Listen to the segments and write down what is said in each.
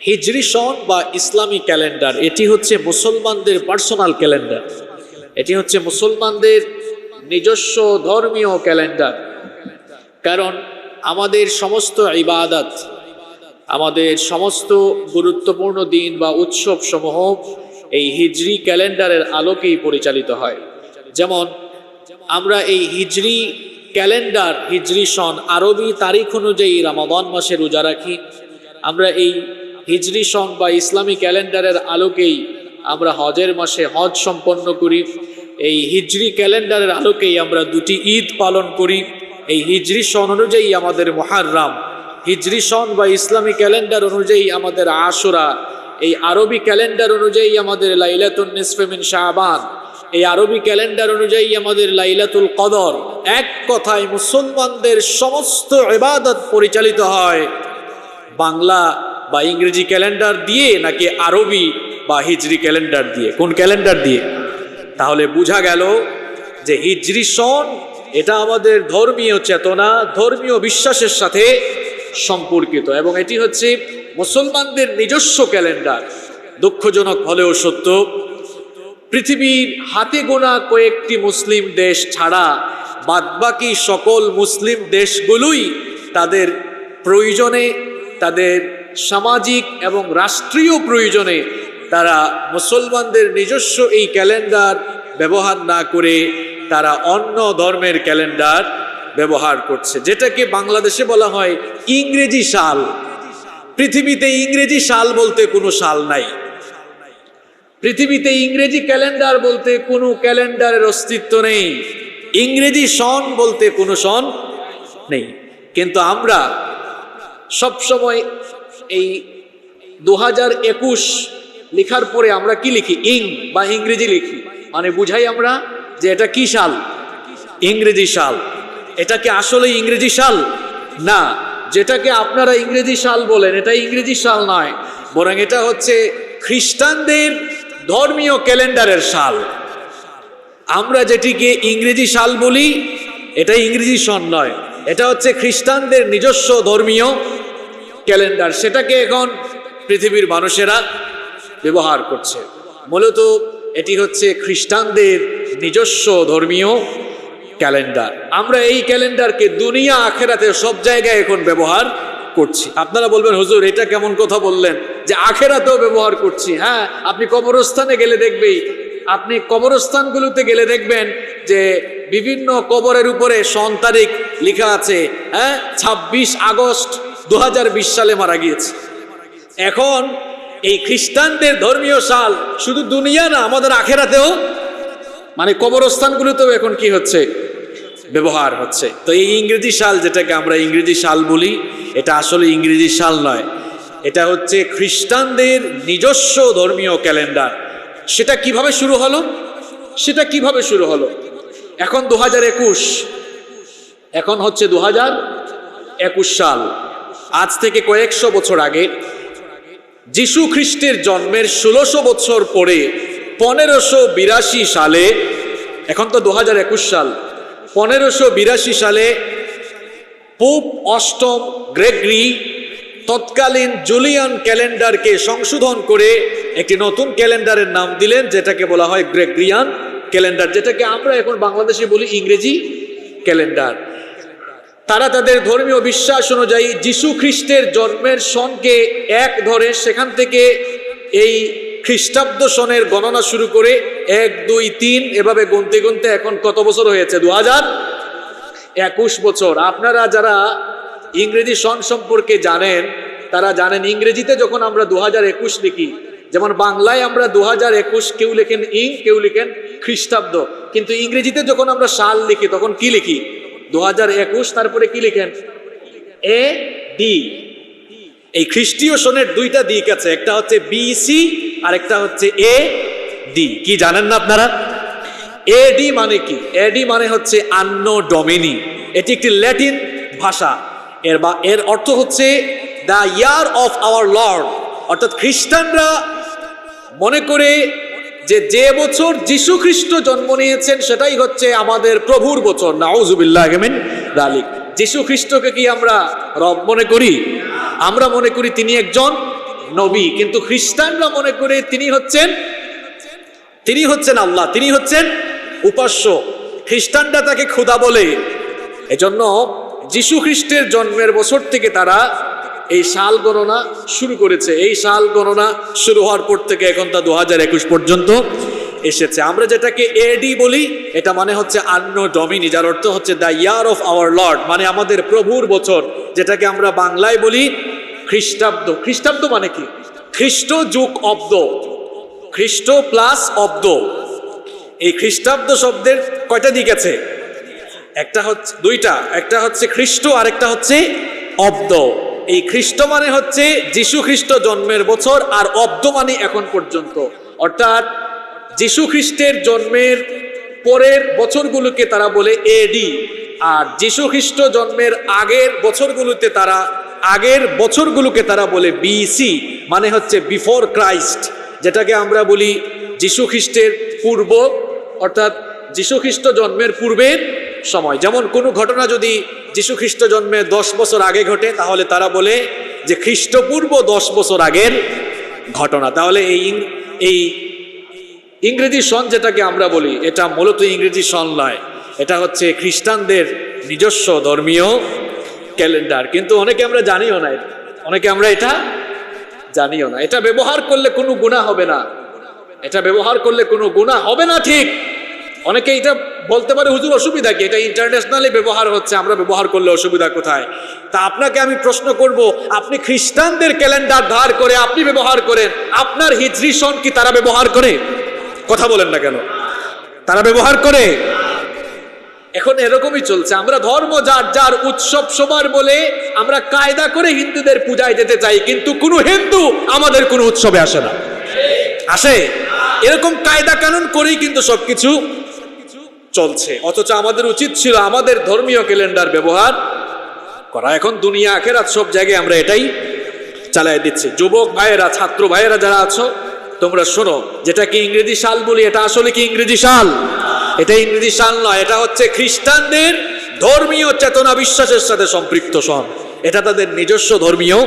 হিজরি সন বা ইসলামী ক্যালেন্ডার এটি হচ্ছে মুসলমানদের পার্সোনাল ক্যালেন্ডার, এটি হচ্ছে মুসলমানদের নিজস্ব ধর্মীয় ক্যালেন্ডার। কারণ আমাদের সমস্ত ইবাদত, আমাদের সমস্ত গুরুত্বপূর্ণ দিন বা উৎসব সমূহ এই হিজরি ক্যালেন্ডারের আলোকেই পরিচালিত হয়। যেমন আমরা এই হিজরি ক্যালেন্ডার, হিজরি সন আরবি তারিখ অনুযায়ী রমাদান মাসে রোজা রাখি। আমরা এই হিজরি সন বা ইসলামী ক্যালেন্ডারের আলোকেই আমরা হজের মাসে হজ সম্পন্ন করি। এই হিজরি ক্যালেন্ডারের আলোকেই আমরা দুটি ঈদ পালন করি। এই হিজরি সন অনুযায়ী আমাদের মুহাররম, হিজরি সন বা ইসলামী ক্যালেন্ডার অনুযায়ী আমাদের আশুরা, এই আরবি ক্যালেন্ডার অনুযায়ী আমাদের লাইলাতুন নিসফে মিন শাবান, এই আরবি ক্যালেন্ডার অনুযায়ী আমাদের লাইলাতুল কদর। এক কথায় মুসলমানদের সমস্ত ইবাদত পরিচালিত হয় বাংলা বা ইংরেজি ক্যালেন্ডার দিয়ে নাকি আরবি বা হিজরি ক্যালেন্ডার দিয়ে? কোন ক্যালেন্ডার দিয়ে? তাহলে বোঝা গেল যে হিজরি সন এটা আমাদের ধর্মীয় চেতনা, ধর্মীয় বিশ্বাসের সাথে সম্পর্কিত এবং এটি হচ্ছে মুসলমানদের নিজস্ব ক্যালেন্ডার। দুঃখজনক হলেও সত্য, পৃথিবীর হাতে গোনা কয়েকটি মুসলিম দেশ ছাড়া বাদবাকি সকল মুসলিম দেশগুলোই তাদের প্রয়োজনে, তাদের সামাজিক এবং রাষ্ট্রীয় প্রয়োজনে তারা মুসলমানদের নিজস্ব এই ক্যালেন্ডার ব্যবহার না করে তারা অন্য ধর্মের ক্যালেন্ডার ব্যবহার করছে, যেটাকে বাংলাদেশে বলা হয় ইংরেজি সাল। পৃথিবীতে ইংরেজি সাল বলতে কোনো সাল নাই, পৃথিবীতে ইংরেজি ক্যালেন্ডার বলতে কোনো ক্যালেন্ডারের অস্তিত্ব নেই, ইংরেজি সন বলতে কোনো সন নেই। কিন্তু আমরা সবসময় এই 2021 লেখার পরে আমরা কি লিখি? ইং বা ইংরেজি লিখি, মানে বুঝাই আমরা যে এটা কি সাল? ইংরেজি সাল। এটা কি আসলে ইংরেজি সাল? না, যেটাকে আপনারা ইংরেজি সাল বলেন এটা ইংরেজি সাল নয়, বরং এটা হচ্ছে খ্রিস্টানদের ধর্মীয় ক্যালেন্ডারের সাল। আমরা যেটিকে ইংরেজি সাল বলি এটা ইংরেজি সন নয়, এটা হচ্ছে খ্রিস্টানদের নিজস্ব ধর্মীয় ক্যালেন্ডার। সেটাকে এখন পৃথিবীর মানুষেরা ব্যবহার করছে। মূলত এটি হচ্ছে খ্রিস্টানদের নিজস্ব ধর্মীয় ক্যালেন্ডার। আমরা এই ক্যালেন্ডারকে দুনিয়া আখেরাতে সব জায়গায় এখন ব্যবহার করছি। আপনারা বলবেন হুজুর এটা কেমন কথা বললেন যে আখেরাতেও ব্যবহার করছি? হ্যাঁ, আপনি কবরস্থানে গেলে দেখবেই, আপনি কবরস্থানগুলোতে গেলে দেখবেন যে বিভিন্ন কবরের উপরে সন তারিখ লেখা আছে। হ্যাঁ, 26 আগস্ট 2020 সালে মারা গিয়েছে। এখন এই খ্রিস্টানদের ধর্মীয় সাল শুধু দুনিয়া না, আমাদের আখেরাতেও, মানে কবরস্থানগুলোতেও এখন কি হচ্ছে? ব্যবহার হচ্ছে। তো এই ইংরেজি সাল, যেটাকে আমরা ইংরেজি সাল বলি, এটা আসলে ইংরেজি সাল নয়, এটা হচ্ছে খ্রিস্টানদের নিজস্ব ধর্মীয় ক্যালেন্ডার। সেটা কিভাবে শুরু হলো? সেটা কিভাবে শুরু হলো? এখন 2021, এখন হচ্ছে 2021 সাল। আজ থেকে কয়েকশো বছর আগে যিশু খ্রিস্টের জন্মের 1600 বছর পরে 1582 সালে, এখন তো 2021 সাল, 1582 সালে পোপ অষ্টম গ্রেগরি তৎকালীন জুলিয়ান ক্যালেন্ডারকে সংশোধন করে একটি নতুন ক্যালেন্ডারের নাম দিলেন, যেটাকে বলা হয় গ্রেগরিয়ান ক্যালেন্ডার, যেটাকে আমরা এখন বাংলাদেশে বলি ইংরেজি ক্যালেন্ডার। তারা তাদের ধর্মীয় বিশ্বাস অনুযায়ী যিশু খ্রিস্টের জন্মের সনকে এক ধরে সেখান থেকে এই খ্রিস্টাব্দ সনের গণনা শুরু করে 1, 2, 3 এভাবে গুনতে গুনতে এখন কত বছর হয়েছে? 2021 বছর। আপনারা যারা ইংরেজি সন সম্পর্কে জানেন তারা জানেন ইংরেজিতে যখন আমরা 2021 লিখি, যেমন বাংলায় আমরা 2021, কেউ লেখেন ইং, কেউ লেখেন খ্রিস্টাব্দ, কিন্তু ইংরেজিতে যখন আমরা সাল লিখি তখন কি লিখি? 2021, তারপরে কি লিখেন? A D. এই খ্রিস্টীয় সনের দুইটা দিক আছে, একটা হচ্ছে বিসি আর একটা হচ্ছে এ ডি। কি জানেন না আপনারা? এ ডি মানে কি? এ ডি মানে হচ্ছে আন্নো ডমিনি। এটি একটি ল্যাটিন ভাষা। এর অর্থ হচ্ছে the year of our Lord. অর্থাৎ খ্রিস্টানরা মনে করে যে বছর যিশু খ্রিস্ট জন্ম নিয়েছেন সেটাই হচ্ছে আমাদের প্রভুর বছর। নাউজুবিল্লাহ মিন যালিক। যিশু খ্রিস্টকে কি আমরা রব মনে করি? আমরা মনে করি তিনি একজন নবী, কিন্তু খ্রিস্টানরা মনে করে তিনি হচ্ছেন আল্লাহ, তিনি হচ্ছেন উপাস্য। খ্রিস্টানরা তাকে খোদা বলে। এজন্য যিশু খ্রিস্টের জন্মের বছর থেকে তারা এই সাল গণনা শুরু করেছে। এই সাল গণনা শুরু হওয়ার পর থেকে এখন তা 2021 পর্যন্ত এসেছে। আমরা যেটাকে এডি বলি, এটা মানে হচ্ছে আন্নো ডমিনি, যার অর্থ হচ্ছে the year of our Lord, মানে আমাদের প্রভুর বছর, যেটাকে আমরা বাংলায় বলি খ্রিস্টাব্দ। খ্রিস্টাব্দ মানে কি? খ্রিস্ট যুগ অব্দ, খ্রিস্ট প্লাস অব্দ। এই খ্রিস্টাব্দ শব্দের কয়টা দিক আছে? একটা হচ্ছে দুইটা, একটা হচ্ছে খ্রিস্ট আর একটা হচ্ছে অব্দ। এই খ্রিস্ট মানে হচ্ছে যিশু খ্রিস্ট জন্মের বছর, আর অব্দ মানে এখন পর্যন্ত, অর্থাৎ যিশু খ্রিস্টের জন্মের পরের বছরগুলোকে তারা বলে এডি, আর যিশু খ্রিস্ট জন্মের আগের বছরগুলোকে তারা বলে বিসি, মানে হচ্ছে বিফোর ক্রাইস্ট, যেটাকে আমরা বলি যিশু খ্রিস্টের পূর্ব, অর্থাৎ যিশু খ্রিস্ট জন্মের পূর্বের সময়। যেমন কোনো ঘটনা যদি যিশু খ্রিস্ট জন্মের 10 বছর আগে ঘটে, তাহলে তারা বলে যে খ্রিস্টপূর্ব 10 বছর আগের ঘটনা। তাহলে এই ইংরেজি সন যেটাকে আমরা বলি, এটা মূলত ইংরেজি সন নয়, এটা হচ্ছে খ্রিস্টানদের নিজস্ব ধর্মীয় ক্যালেন্ডার। কিন্তু অনেকে আমরা জানিও না, এটা ব্যবহার করলে কোনো গুনাহ হবে না, ঠিক। অনেকে এটা বলতে পারে, হুজুর অসুবিধা কি? এটা ইন্টারন্যাশনালি ব্যবহার হচ্ছে, আমরা ব্যবহার করলে অসুবিধা কোথায়? তা আপনাকে আমি প্রশ্ন করব, আপনি খ্রিস্টানদের ক্যালেন্ডার ধার করে আপনি ব্যবহার করেন, আপনার হিজরি সন কি তারা ব্যবহার করে? কথা বলেন না কেন? তারা ব্যবহার করে। এখন এরকমই চলছে, আমরা ধর্ম যার উৎসব সবার বলে আমরা কায়দা করে হিন্দুদের পূজায় যেতে চাই, কিন্তু কোনো হিন্দু আমাদের কোনো উৎসবে আসে এরকম কায়দা কানুন করেই কিন্তু সবকিছু চলছে। অথচ আমাদের উচিত ছিল আমাদের ধর্মীয় ক্যালেন্ডার ব্যবহার করা। এখন দুনিয়া আখেরাত সব জায়গায় আমরা এটাই চালাই দিচ্ছি। যুবক ভাইয়েরা, ছাত্র ভাইয়েরা যারা আছো, তোমরা শোনো, যেটাকে ইংরেজি সাল বলি, এটা আসলে কি ইংরেজি সাল? এটা ইংরেজি সাল নয়, এটা হচ্ছে খ্রিস্টানদের ধর্মীয় চেতনা বিশ্বাসের সাথে সম্পৃক্ত সন। এটা তাদের নিজস্ব ধর্মীয়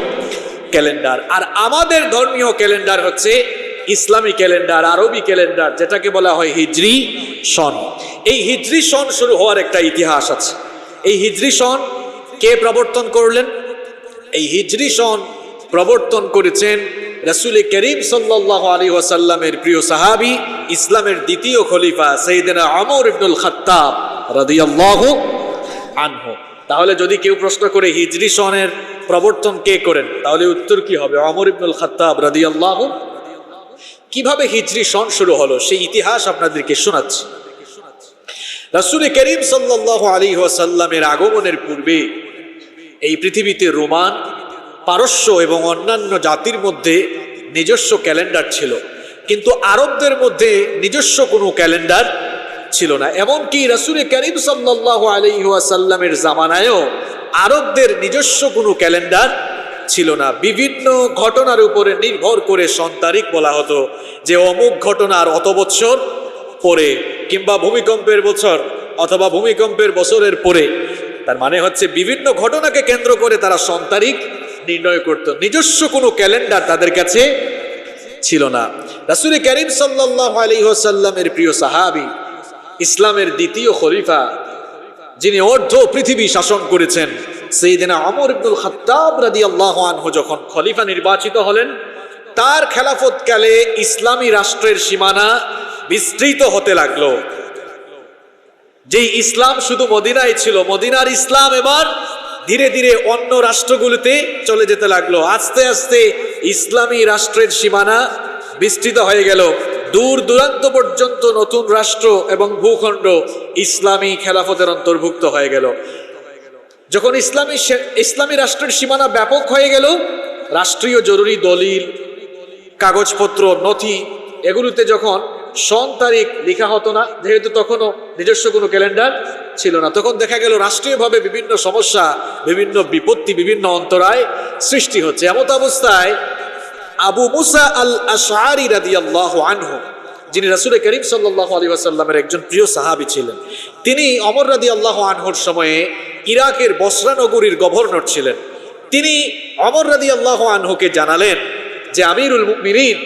ক্যালেন্ডার। আর আমাদের ধর্মীয় ক্যালেন্ডার হচ্ছে ইসলামী ক্যালেন্ডার, আরবি ক্যালেন্ডার, যেটাকে বলা হয় হিজরি সন। এই হিজরি সন শুরু হওয়ার একটা ইতিহাস আছে। এই হিজরি সন কে প্রবর্তন করলেন? এই হিজরি সন প্রবর্তন করেছেন রাসূল করিম সাল্লাল্লাহু আলাইহি ওয়াসাল্লামের প্রিয় সাহাবী, ইসলামের দ্বিতীয় খলিফা সাইয়েদনা ওমর ইবনুল খাত্তাব রাদিয়াল্লাহু আনহু। তাহলে যদি কেউ প্রশ্ন করে হিজরি সনের প্রবর্তন কে করেন, তাহলে উত্তর কি হবে? ওমর ইবনুল খাত্তাব রাদিয়াল্লাহু। কিভাবে হিজরি সন শুরু হলো সেই ইতিহাস আপনাদেরকে শোনাচ্ছি। রাসূল করিম সাল্লাল্লাহু আলাইহি ওয়াসাল্লামের আগমনের পূর্বে এই পৃথিবীতে রোমান, পারস্য এবং অন্যান্য জাতির মধ্যে নিজস্ব ক্যালেন্ডার ছিল, কিন্তু আরবদের মধ্যে নিজস্ব কোনো ক্যালেন্ডার ছিল না। এমনকি রাসূল করিম সাল্লাল্লাহু আলাইহি ওয়াসাল্লামের জামানায়ও আরবদের নিজস্ব কোনো ক্যালেন্ডার ছিল না। বিভিন্ন ঘটনার উপরে নির্ভর করে সন তারিখ বলা হতো, যে অমুক ঘটনার অত বছর পরে, কিংবা ভূমিকম্পের বছর অথবা ভূমিকম্পের বছরের পরে। তার মানে হচ্ছে বিভিন্ন ঘটনাকে কেন্দ্র করে তারা সন তারিখ নির্ণয় করত। নিজস্ব কোনো ক্যালেন্ডার তাদের কাছে ছিল না। রাসূল করিম সাল্লাল্লাহু আলাইহি ওয়াসাল্লামের প্রিয় সাহাবী, ইসলামের দ্বিতীয় খলিফা, যিনি অর্ধ পৃথিবী শাসন করেছেন, সাইয়েদনা ওমর ইবনুল খাত্তাব রাদিয়াল্লাহু আনহু যখন খলিফা নির্বাচিত হলেন, তার খেলাফতকালে ইসলামী রাষ্ট্রের সীমানা বিস্তৃত হতে লাগলো। যেই ইসলাম শুধু মদিনায় ছিল, মদিনার ইসলাম এবার ধীরে ধীরে অন্য রাষ্ট্রগুলোতে চলে যেতে লাগলো। আস্তে আস্তে ইসলামী রাষ্ট্রের সীমানা বিস্তৃত হয়ে গেল, দূর দূরান্ত পর্যন্ত নতুন রাষ্ট্র এবং ভূখণ্ড ইসলামী খেলাফতের অন্তর্ভুক্ত হয়ে গেল। যখন ইসলামী রাষ্ট্রের সীমানা ব্যাপক হয়ে গেল, রাষ্ট্রীয় জরুরি দলিল, কাগজপত্র, নথি, এগুলোতে যখন সন তারিখ লেখা হতো না, যেহেতু তখনও নিজস্ব কোনো ক্যালেন্ডার ছিল না, তখন দেখা গেল রাষ্ট্রীয়ভাবে বিভিন্ন সমস্যা, বিভিন্ন বিপত্তি, বিভিন্ন অন্তরায় সৃষ্টি হচ্ছে। এমত অবস্থায় আবু মুসা আল আশআরী রাদিয়াল্লাহু আনহু, যিনি রাসূল করিম সাল্লাল্লাহু আলাইহি ওয়াসাল্লামের একজন প্রিয় সাহাবী ছিলেন, তিনি ওমর রাদিয়াল্লাহু আনহুর সময়ে ইরাকের বসরা নগরীর গভর্নর ছিলেন। তিনি ওমর রাদিয়াল্লাহু আনহুকে জানালেন যে আমিরুল মুমিনিন,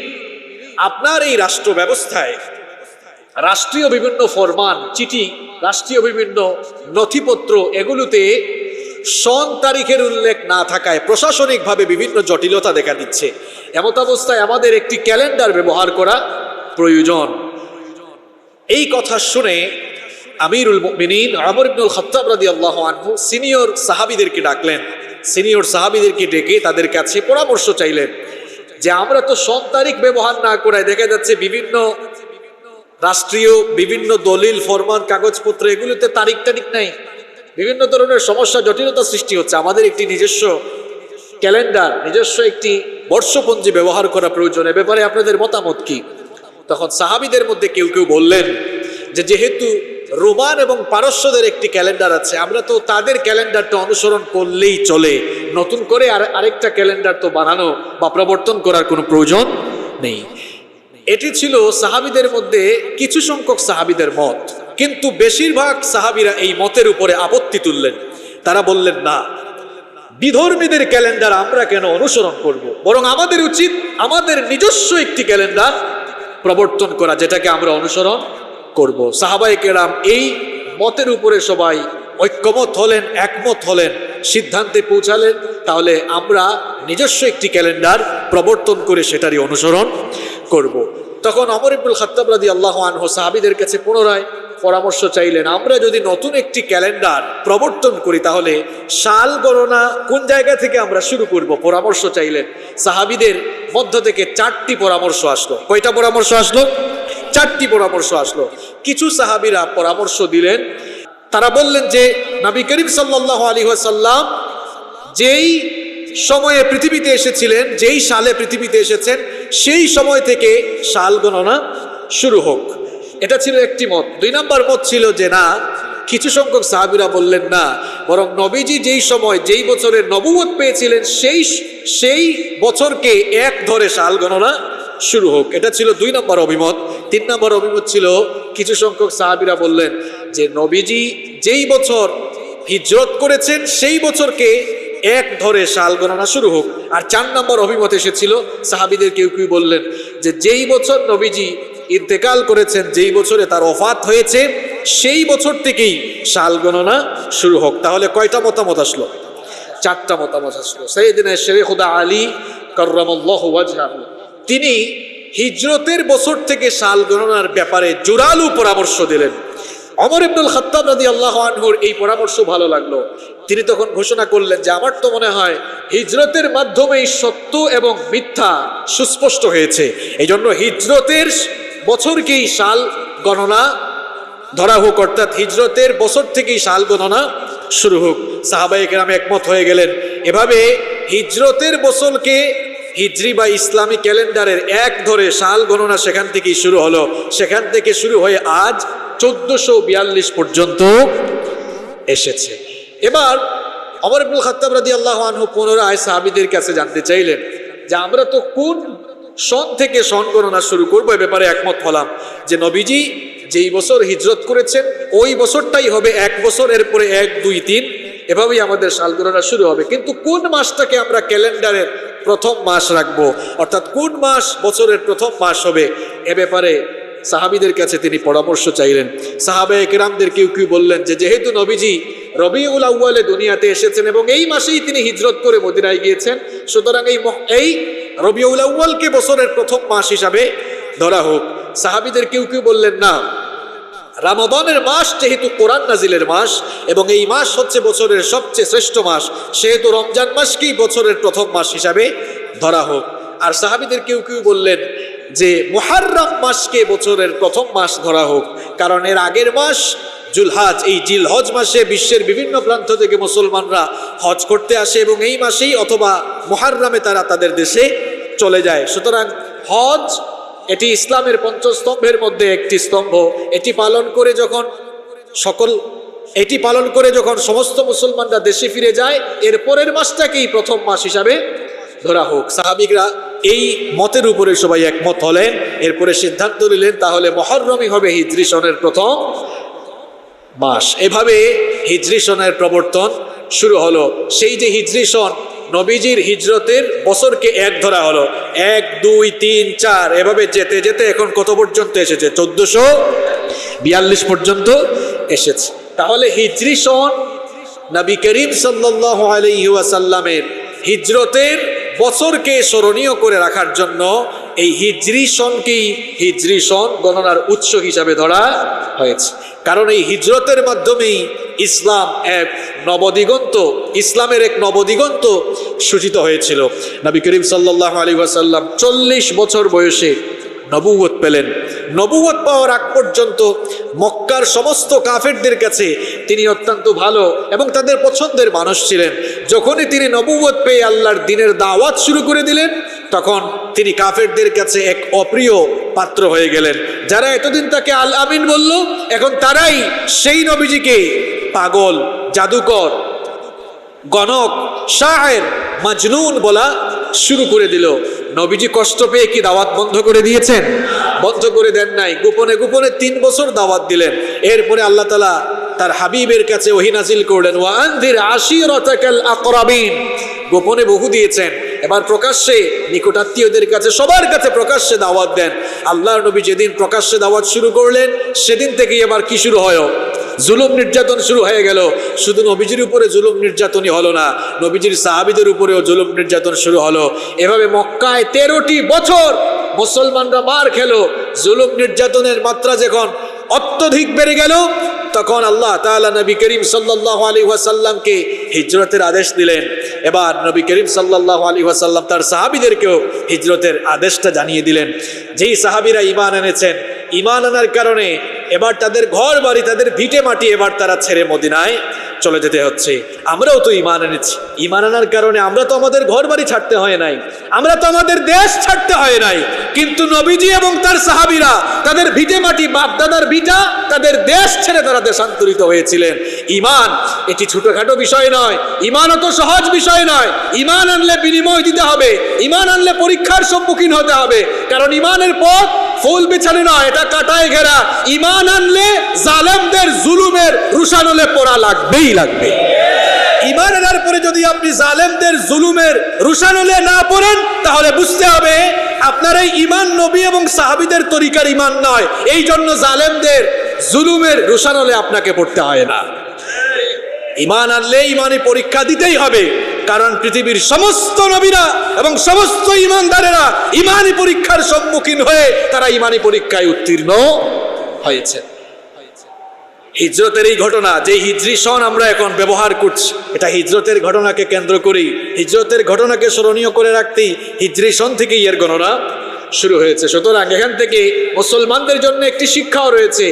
আপনার এই রাষ্ট্র ব্যবস্থায় রাষ্ট্রীয় বিভিন্ন ফরমান, চিঠি, রাষ্ট্রীয় বিভিন্ন নথিপত্র, এগুলোতে সন তারিখের উল্লেখ না থাকায় প্রশাসনিকভাবে বিভিন্ন জটিলতা দেখা দিচ্ছে। এমত অবস্থায় আমাদের একটি ক্যালেন্ডার ব্যবহার করা প্রয়োজন। এই কথা শুনে আমিরুল মুমিনিন ওমর ইবনুল খাত্তাব রাদিয়াল্লাহু আনহু সিনিয়র সাহাবীদেরকে ডাকলেন। সিনিয়র সাহাবীদেরকে ডেকে তাদের কাছে পরামর্শ চাইলেন যে আমরা তো সন তারিখ ব্যবহার না করায় দেখা যাচ্ছে বিভিন্ন রাষ্ট্রীয় বিভিন্ন দলিল, ফরমান, কাগজপত্র, এগুলোতে তারিখ নাই, বিভিন্ন ধরনের সমস্যা, জটিলতা সৃষ্টি হচ্ছে। আমাদের একটি নিজস্ব ক্যালেন্ডার, নিজস্ব একটি বর্ষপঞ্জি ব্যবহার করা প্রয়োজন। এ ব্যাপারে আপনাদের মতামত কি? তখন সাহাবীদের মধ্যে কেউ কেউ বললেন যে যেহেতু রোমান এবং পারস্যদের একটি ক্যালেন্ডার আছে, আমরা তো তাদের ক্যালেন্ডারটা অনুসরণ করলেই চলে, নতুন করে আরেকটা ক্যালেন্ডার তো বানানো বা প্রবর্তন করার কোনো প্রয়োজন নেই। এটি ছিল সাহাবীদের মধ্যে কিছু সংখ্যক সাহাবীদের মত, কিন্তু বেশিরভাগ সাহাবীরা এই মতের উপরে আপত্তি তুললেন। তারা বললেন, না, বিধর্মীদের ক্যালেন্ডার আমরা কেন অনুসরণ করব, বরং আমাদের উচিত আমাদের নিজস্ব একটি ক্যালেন্ডার প্রবর্তন করা, যেটাকে আমরা অনুসরণ করব। সাহাবায়ে কেরাম এই মতের উপরে সবাই ঐক্যমত হলেন, একমত হলেন, সিদ্ধান্তে পৌঁছালেন, তাহলে আমরা নিজস্ব একটি ক্যালেন্ডার প্রবর্তন করে সেটারই অনুসরণ করব। তখন ওমর ইবনুল খাত্তাব রাদিয়াল্লাহু আনহু সাহাবীদের কাছে পুনরায় পরামর্শ চাইলেন, আমরা যদি নতুন একটি ক্যালেন্ডার প্রবর্তন করি তাহলে সাল গণনা কোন জায়গা থেকে আমরা শুরু করব? পরামর্শ চাইলেন। সাহাবীদের মধ্য থেকে 4টি পরামর্শ আসলো। কয়টা পরামর্শ আসলো? 4টি পরামর্শ আসলো। কিছু সাহাবীরা পরামর্শ দিলেন, তারা বললেন যে নবী করিম সাল্লাল্লাহু আলাইহি ওয়াসাল্লাম যেই সময়ে পৃথিবীতে এসেছিলেন, যেই সালে পৃথিবীতে এসেছেন, সেই সময় থেকে সাল গণনা শুরু হোক। এটা ছিল একটি মত। 2 নম্বর মত ছিল যে না, কিছু সংখ্যক সাহাবীরা বললেন না, বরং নবীজি যেই সময়, যেই বছরের নবুয়ত পেয়েছিলেন সেই বছরকে এক ধরে সাল গণনা শুরু হোক। এটা ছিল 2 নম্বর অভিমত। 3 নম্বর অভিমত ছিল, কিছু সংখ্যক সাহাবীরা বললেন যে নবীজি যেই বছর হিজরত করেছেন সেই বছরকে এক ধরে সাল গণনা শুরু হোক। আর 4 নম্বর অভিমত এসেছিল, সাহাবীদের কেউ কেউ বললেন যে যেই বছর নবীজি ইন্তেকাল করেছেন, যেই বছরে তার ওফাত হয়েছে, সেই বছর থেকেই সাল গণনা শুরু হোক। তাহলে কয়টা মতামত আসলো? 4টা মতামত আসলো। সাইয়েদনা শেরে খুদা আলী কাররামাল্লাহু ওয়াজহাহু, তিনি হিজরতের বছর থেকে সাল গণনার ব্যাপারে জোরালো পরামর্শ দিলেন। ওমর ইবনুল খাত্তাব রাদিয়াল্লাহু আনহুর এই পরামর্শ ভালো লাগলো। তিনি তখন ঘোষণা করলেন যে আমার তো মনে হয় হিজরতের মাধ্যমেই সত্য এবং মিথ্যা সুস্পষ্ট হয়েছে, এই জন্য হিজরতের বছরকেই সাল গণনা ধরা হোক, অর্থাৎ হিজরতের বছর থেকেই সাল গণনা শুরু হোক। সাহাবায়ে কেরাম একমত হয়ে গেলেন। এভাবে হিজরতের বছরকে হিজরি বা ইসলামী ক্যালেন্ডারের এক ধরে সাল গণনা সেখান থেকেই শুরু হলো। সেখান থেকে শুরু হয়ে আজ 1442 পর্যন্ত এসেছে। এবার ওমর ইবনুল খাত্তাব রাদিয়াল্লাহু আনহু পুনরায় সাহাবীদের কাছে জানতে চাইলেন যে আমরা তো কোন সন থেকে সন গণনা শুরু করবো। এ ব্যাপারে একমত হলাম যে নবীজি যেই বছর হিজরত করেছেন ওই বছরটাই হবে এক বছর, এরপরে 1, 2, 3 এভাবেই আমাদের সাল গণনা শুরু হবে। কিন্তু কোন মাসটাকে আমরা ক্যালেন্ডারের প্রথম মাস রাখবো, অর্থাৎ কোন মাস বছরের প্রথম মাস হবে, এ ব্যাপারে সাহাবীদের কাছে তিনি পরামর্শ চাইলেন। সাহাবায়ে কেরামদের কেউ কেউ বললেন যে যেহেতু নবীজি রবিউল আউয়ালে দুনিয়াতে এসেছেন এবং এই মাসেই তিনি হিজরত করে মদিনায় গিয়েছেন, সুতরাং এই রবিউল আউয়ালকে বছরের প্রথম মাস হিসাবে ধরা হোক। সাহাবীদের কেউ কেউ বললেন না, রমাদানের মাস যেহেতু কোরআন নাজিলের মাস এবং এই মাস হচ্ছে বছরের সবচেয়ে শ্রেষ্ঠ মাস, সেহেতু রমজান মাসকেই বছরের প্রথম মাস হিসাবে ধরা হোক। আর সাহাবীদের কেউ কেউ বললেন যে মুহাররম মাসকে বছরের প্রথম মাস ধরা হোক, কারণ এর আগের মাস জুলহাজ, এই জিলহজ মাসে বিশ্বের বিভিন্ন প্রান্ত থেকে মুসলমানরা হজ করতে আসে এবং এই মাসেই অথবা মুহাররমে তারা তাদের দেশে চলে যায়। সুতরাং হজ এটি ইসলামের পঞ্চস্তম্ভের মধ্যে একটি স্তম্ভ। এটি পালন করে যখন সমস্ত মুসলমানরা দেশে ফিরে যায়, এর পরের মাসটাকেই প্রথম মাস হিসাবে ধরা হোক। সাহাবীরা এই মতের উপরে সবাই একমত হলেন। এরপরে সিদ্ধান্ত নিলেন তাহলে মুহররমই হবে হিজরি সনের প্রথম মাস। এভাবে হিজরি সনের প্রবর্তন শুরু হলো। সেই যে হিজরি সন নবীজির হিজরতের বছরকে 1 ধরা হলো, 1 2 3 4 এভাবে যেতে যেতে এখন কত পর্যন্ত এসেছে? 1442 পর্যন্ত এসেছে। তাহলে হিজরি সন নবী করিম সাল্লাল্লাহু আলাইহি ওয়াসাল্লামের হিজরতের বছরকে স্মরণীয় করে রাখার জন্য এই হিজরি সনকেই হিজরি সন গণনার উৎস হিসাবে ধরা হয়েছে। কারণ এই হিজরতের মাধ্যমেই ইসলামের এক নবদিগন্ত সূচিত হয়েছিল। নবী করিম সাল্লাল্লাহু আলাইহি ওয়াসাল্লাম 40 বছর বয়সে নবুয়ত পেলেন। নবুয়ত পাওয়ার আগ পর্যন্ত মক্কার সমস্ত কাফেরদের কাছে তিনি অত্যন্ত ভালো এবং তাদের পছন্দের মানুষ ছিলেন। যখনই তিনি নবুয়ত পেয়ে আল্লাহর দ্বীনের দাওয়াত শুরু করে দিলেন, তখন তিনি কাফেরদের কাছে এক অপ্রিয় পাত্র হয়ে গেলেন। যারা এতদিন তাকে আল আমিন বলল, এখন তারাই সেই নবীজিকে পাগল, জাদুকর, গণক, শায়ের, মাজনুন বলা শুরু করে দিল। নবীজি কষ্ট পেয়ে কি দাওয়াত বন্ধ করে দিয়েছেন? বন্ধ করে দেন নাই। গোপনে গোপনে 3 বছর দাওয়াত দিলেন। এরপরে আল্লাহ তাআলা তার হাবিবের কাছে ওহী নাজিল করলেন, ওয়া আনযির আশীরাতাকাল আকরাবিন। গোপনে বহু দিয়েছেন, এবার প্রকাশ্যে নিকটাত্মীয়দের কাছে, সবার কাছে প্রকাশ্যে দাওয়াত দেন। আল্লাহর নবী যেদিন প্রকাশ্যে দাওয়াত শুরু করলেন, সেদিন থেকেই এবার কি শুরু হয়? জুলুম নির্যাতন শুরু হয়ে গেল। শুধু নবীজির উপরে জুলুম নির্যাতনই হলো না, নবীজির সাহাবীদের উপরেও জুলুম নির্যাতন শুরু হলো। এভাবে মক্কায় 13টি বছর মুসলমানরা মার খেলো। জুলুম নির্যাতনের মাত্রা যখন অত্যধিক বেড়ে গেল, তখন আল্লাহ তাআলা নবী করিম সাল্লাল্লাহু আলাইহি ওয়াসাল্লামকে হিজরতের আদেশ দিলেন। এবার নবী করিম সাল্লাল্লাহু আলাইহি ওয়াসাল্লাম তার সাহাবীদেরকেও হিজরতের আদেশটা জানিয়ে দিলেন। যেই সাহাবীরা ঈমান এনেছেন, ঈমান আনার কারণে এবার তাদের ঘর বাড়ি, তাদের ভিটে মাটি এবার তারা ছেড়ে মদিনায় চলে যেতে হচ্ছে। আমরাও তো ঈমান এনেছি, ঈমান আনার কারণে আমরা তো আমাদের ঘর বাড়ি ছাড়তে হয় নাই, আমরা তো আমাদের দেশ ছাড়তে হয় নাই। কিন্তু নবীজি এবং তার সাহাবীরা তাদের ভিটে মাটি, বাপদাদার ভিটা, তাদের দেশ ছেড়ে তারা দেশান্তরিত হয়েছিলেন। ঈমান এটি ছোটখাটো বিষয় নয়, ঈমান অত সহজ বিষয় নয়। ঈমান আনলে বিনিময় দিতে হবে, ঈমান আনলে পরীক্ষার সম্মুখীন হতে হবে। কারণ ঈমানের পথ ফুল বিছানো নয়, এটা কাঁটায় ঘেরা। ঈমান আনলে জালেমদের জুলুমের রুশানলে পড়া লাগবেই লাগবে। ঈমান আনার পরে যদি আপনি জালেমদের জুলুমের রুশানলে না পড়েন, তাহলে বুঝতে হবে আপনার এই ঈমান নবী এবং সাহাবীদের তরিকার ঈমান নয়। এই জন্য জালেমদের জুলুমের রুশানলে আপনাকে পড়তে হয় না। ঈমান আনলে ঈমানি পরীক্ষা দিতেই হবে, কারণ পৃথিবীর সমস্ত নবীরা এবং সমস্ত ঈমানদারেরা ঈমানি পরীক্ষার সম্মুখীন হয়ে তারা ঈমানি পরীক্ষায় উত্তীর্ণ হয়েছে। হিজরতের এই ঘটনা, যে হিজরি সন আমরা এখন ব্যবহার করছি, এটা হিজরতের ঘটনাকে কেন্দ্র করেই, হিজরতের ঘটনাকে স্মরণীয় করে রাখতেই হিজরি সন থেকেই এর গণনা শুরু হয়েছে। সুতরাং এখান থেকে মুসলমানদের জন্য একটি শিক্ষাও রয়েছে।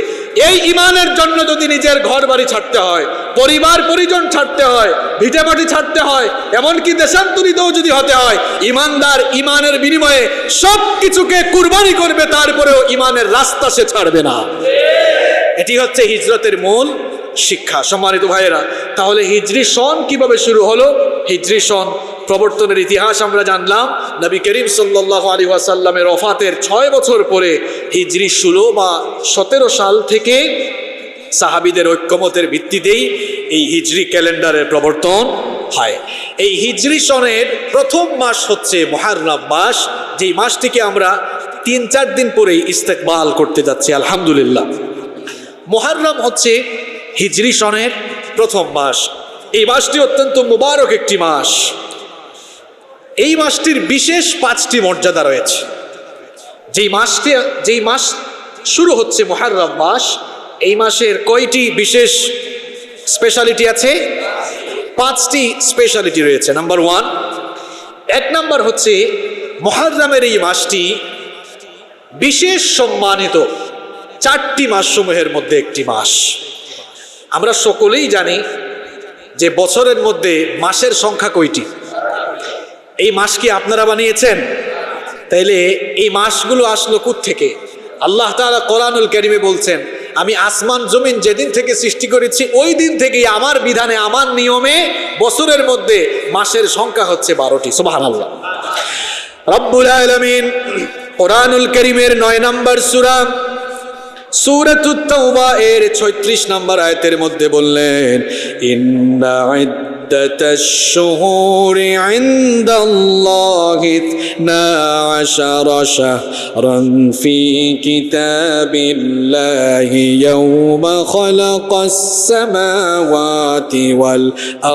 এই ঈমানের জন্য যদি নিজের ঘর বাড়ি ছাড়তে হয়, পরিবার পরিজন ছাড়তে হয়, ভিটেমাটি ছাড়তে হয়, এমনকি দেশান্তরিতও যদি হতে হয়, ঈমানদার ঈমানের বিনিময়ে সব কিছুকে কুরবানি করবে, তারপরেও ঈমানের রাস্তা সে ছাড়বে না। এটি হচ্ছে হিজরতের মূল শিক্ষা। সম্মানিত ভাইয়েরা, তাহলে হিজরি সন কিভাবে শুরু হলো? হিজরি সন প্রবর্তনের ইতিহাস আমরা জানলাম। নবী করিম সাল্লাল্লাহু আলাইহি ওয়াসাল্লামের ওফাতের 6 বছর পরে হিজরি 16 বা 17 সাল থেকে সাহাবীদের ঐক্যমতের ভিত্তিতেই এই হিজরি ক্যালেন্ডারের প্রবর্তন হয়। এই হিজরি সনের প্রথম মাস হচ্ছে মুহররম মাস, যেই মাসটিকে আমরা 3-4 দিন পরেই ইস্তেকবাল করতে যাচ্ছি আলহামদুলিল্লাহ। মুহররম হচ্ছে হিজরি সনের প্রথম মাস। এই মাসটি অত্যন্ত মুবারক একটি মাস। এই মাসটির বিশেষ 5টি মর্যাদা রয়েছে। যেই মাস শুরু হচ্ছে মুহররম মাস, এই মাসের কয়টি বিশেষ স্পেশালিটি আছে? 5টি স্পেশালিটি রয়েছে। নাম্বার 1 নাম্বার হচ্ছে মুহররমের এই মাসটি বিশেষ সম্মানিত 4টি মাসসমূহের মধ্যে একটি মাস। আমরা সকলেই জানি যে বছরের মধ্যে মাসের সংখ্যা কয়টি? এই মাস কি আপনারা বানিয়েছেন? তাইলে এই মাসগুলো আসলো কোত্থেকে? আল্লাহ তাআলা কোরআনুল কারীমে বলছেন, আমি আসমান জমিন যেদিন থেকে সৃষ্টি করেছি ওই দিন থেকেই আমার বিধানে, আমার নিয়মে বছরের মধ্যে মাসের সংখ্যা হচ্ছে 12টি। সুবহানাল্লাহ। রব্বুল আলামিন কোরআনুল কারীমের 9 নম্বর সূরা সূরাতুত তাওবা এর 36 নম্বর আয়াতের মধ্যে বললেন, ইন্না ইদ্দাতাশ শুহুরি ইনদাল্লাহি 12 শাহরান ফি কিতাবিল্লাহি ইয়াওমা খালাকাস সামাওয়াতি ওয়াল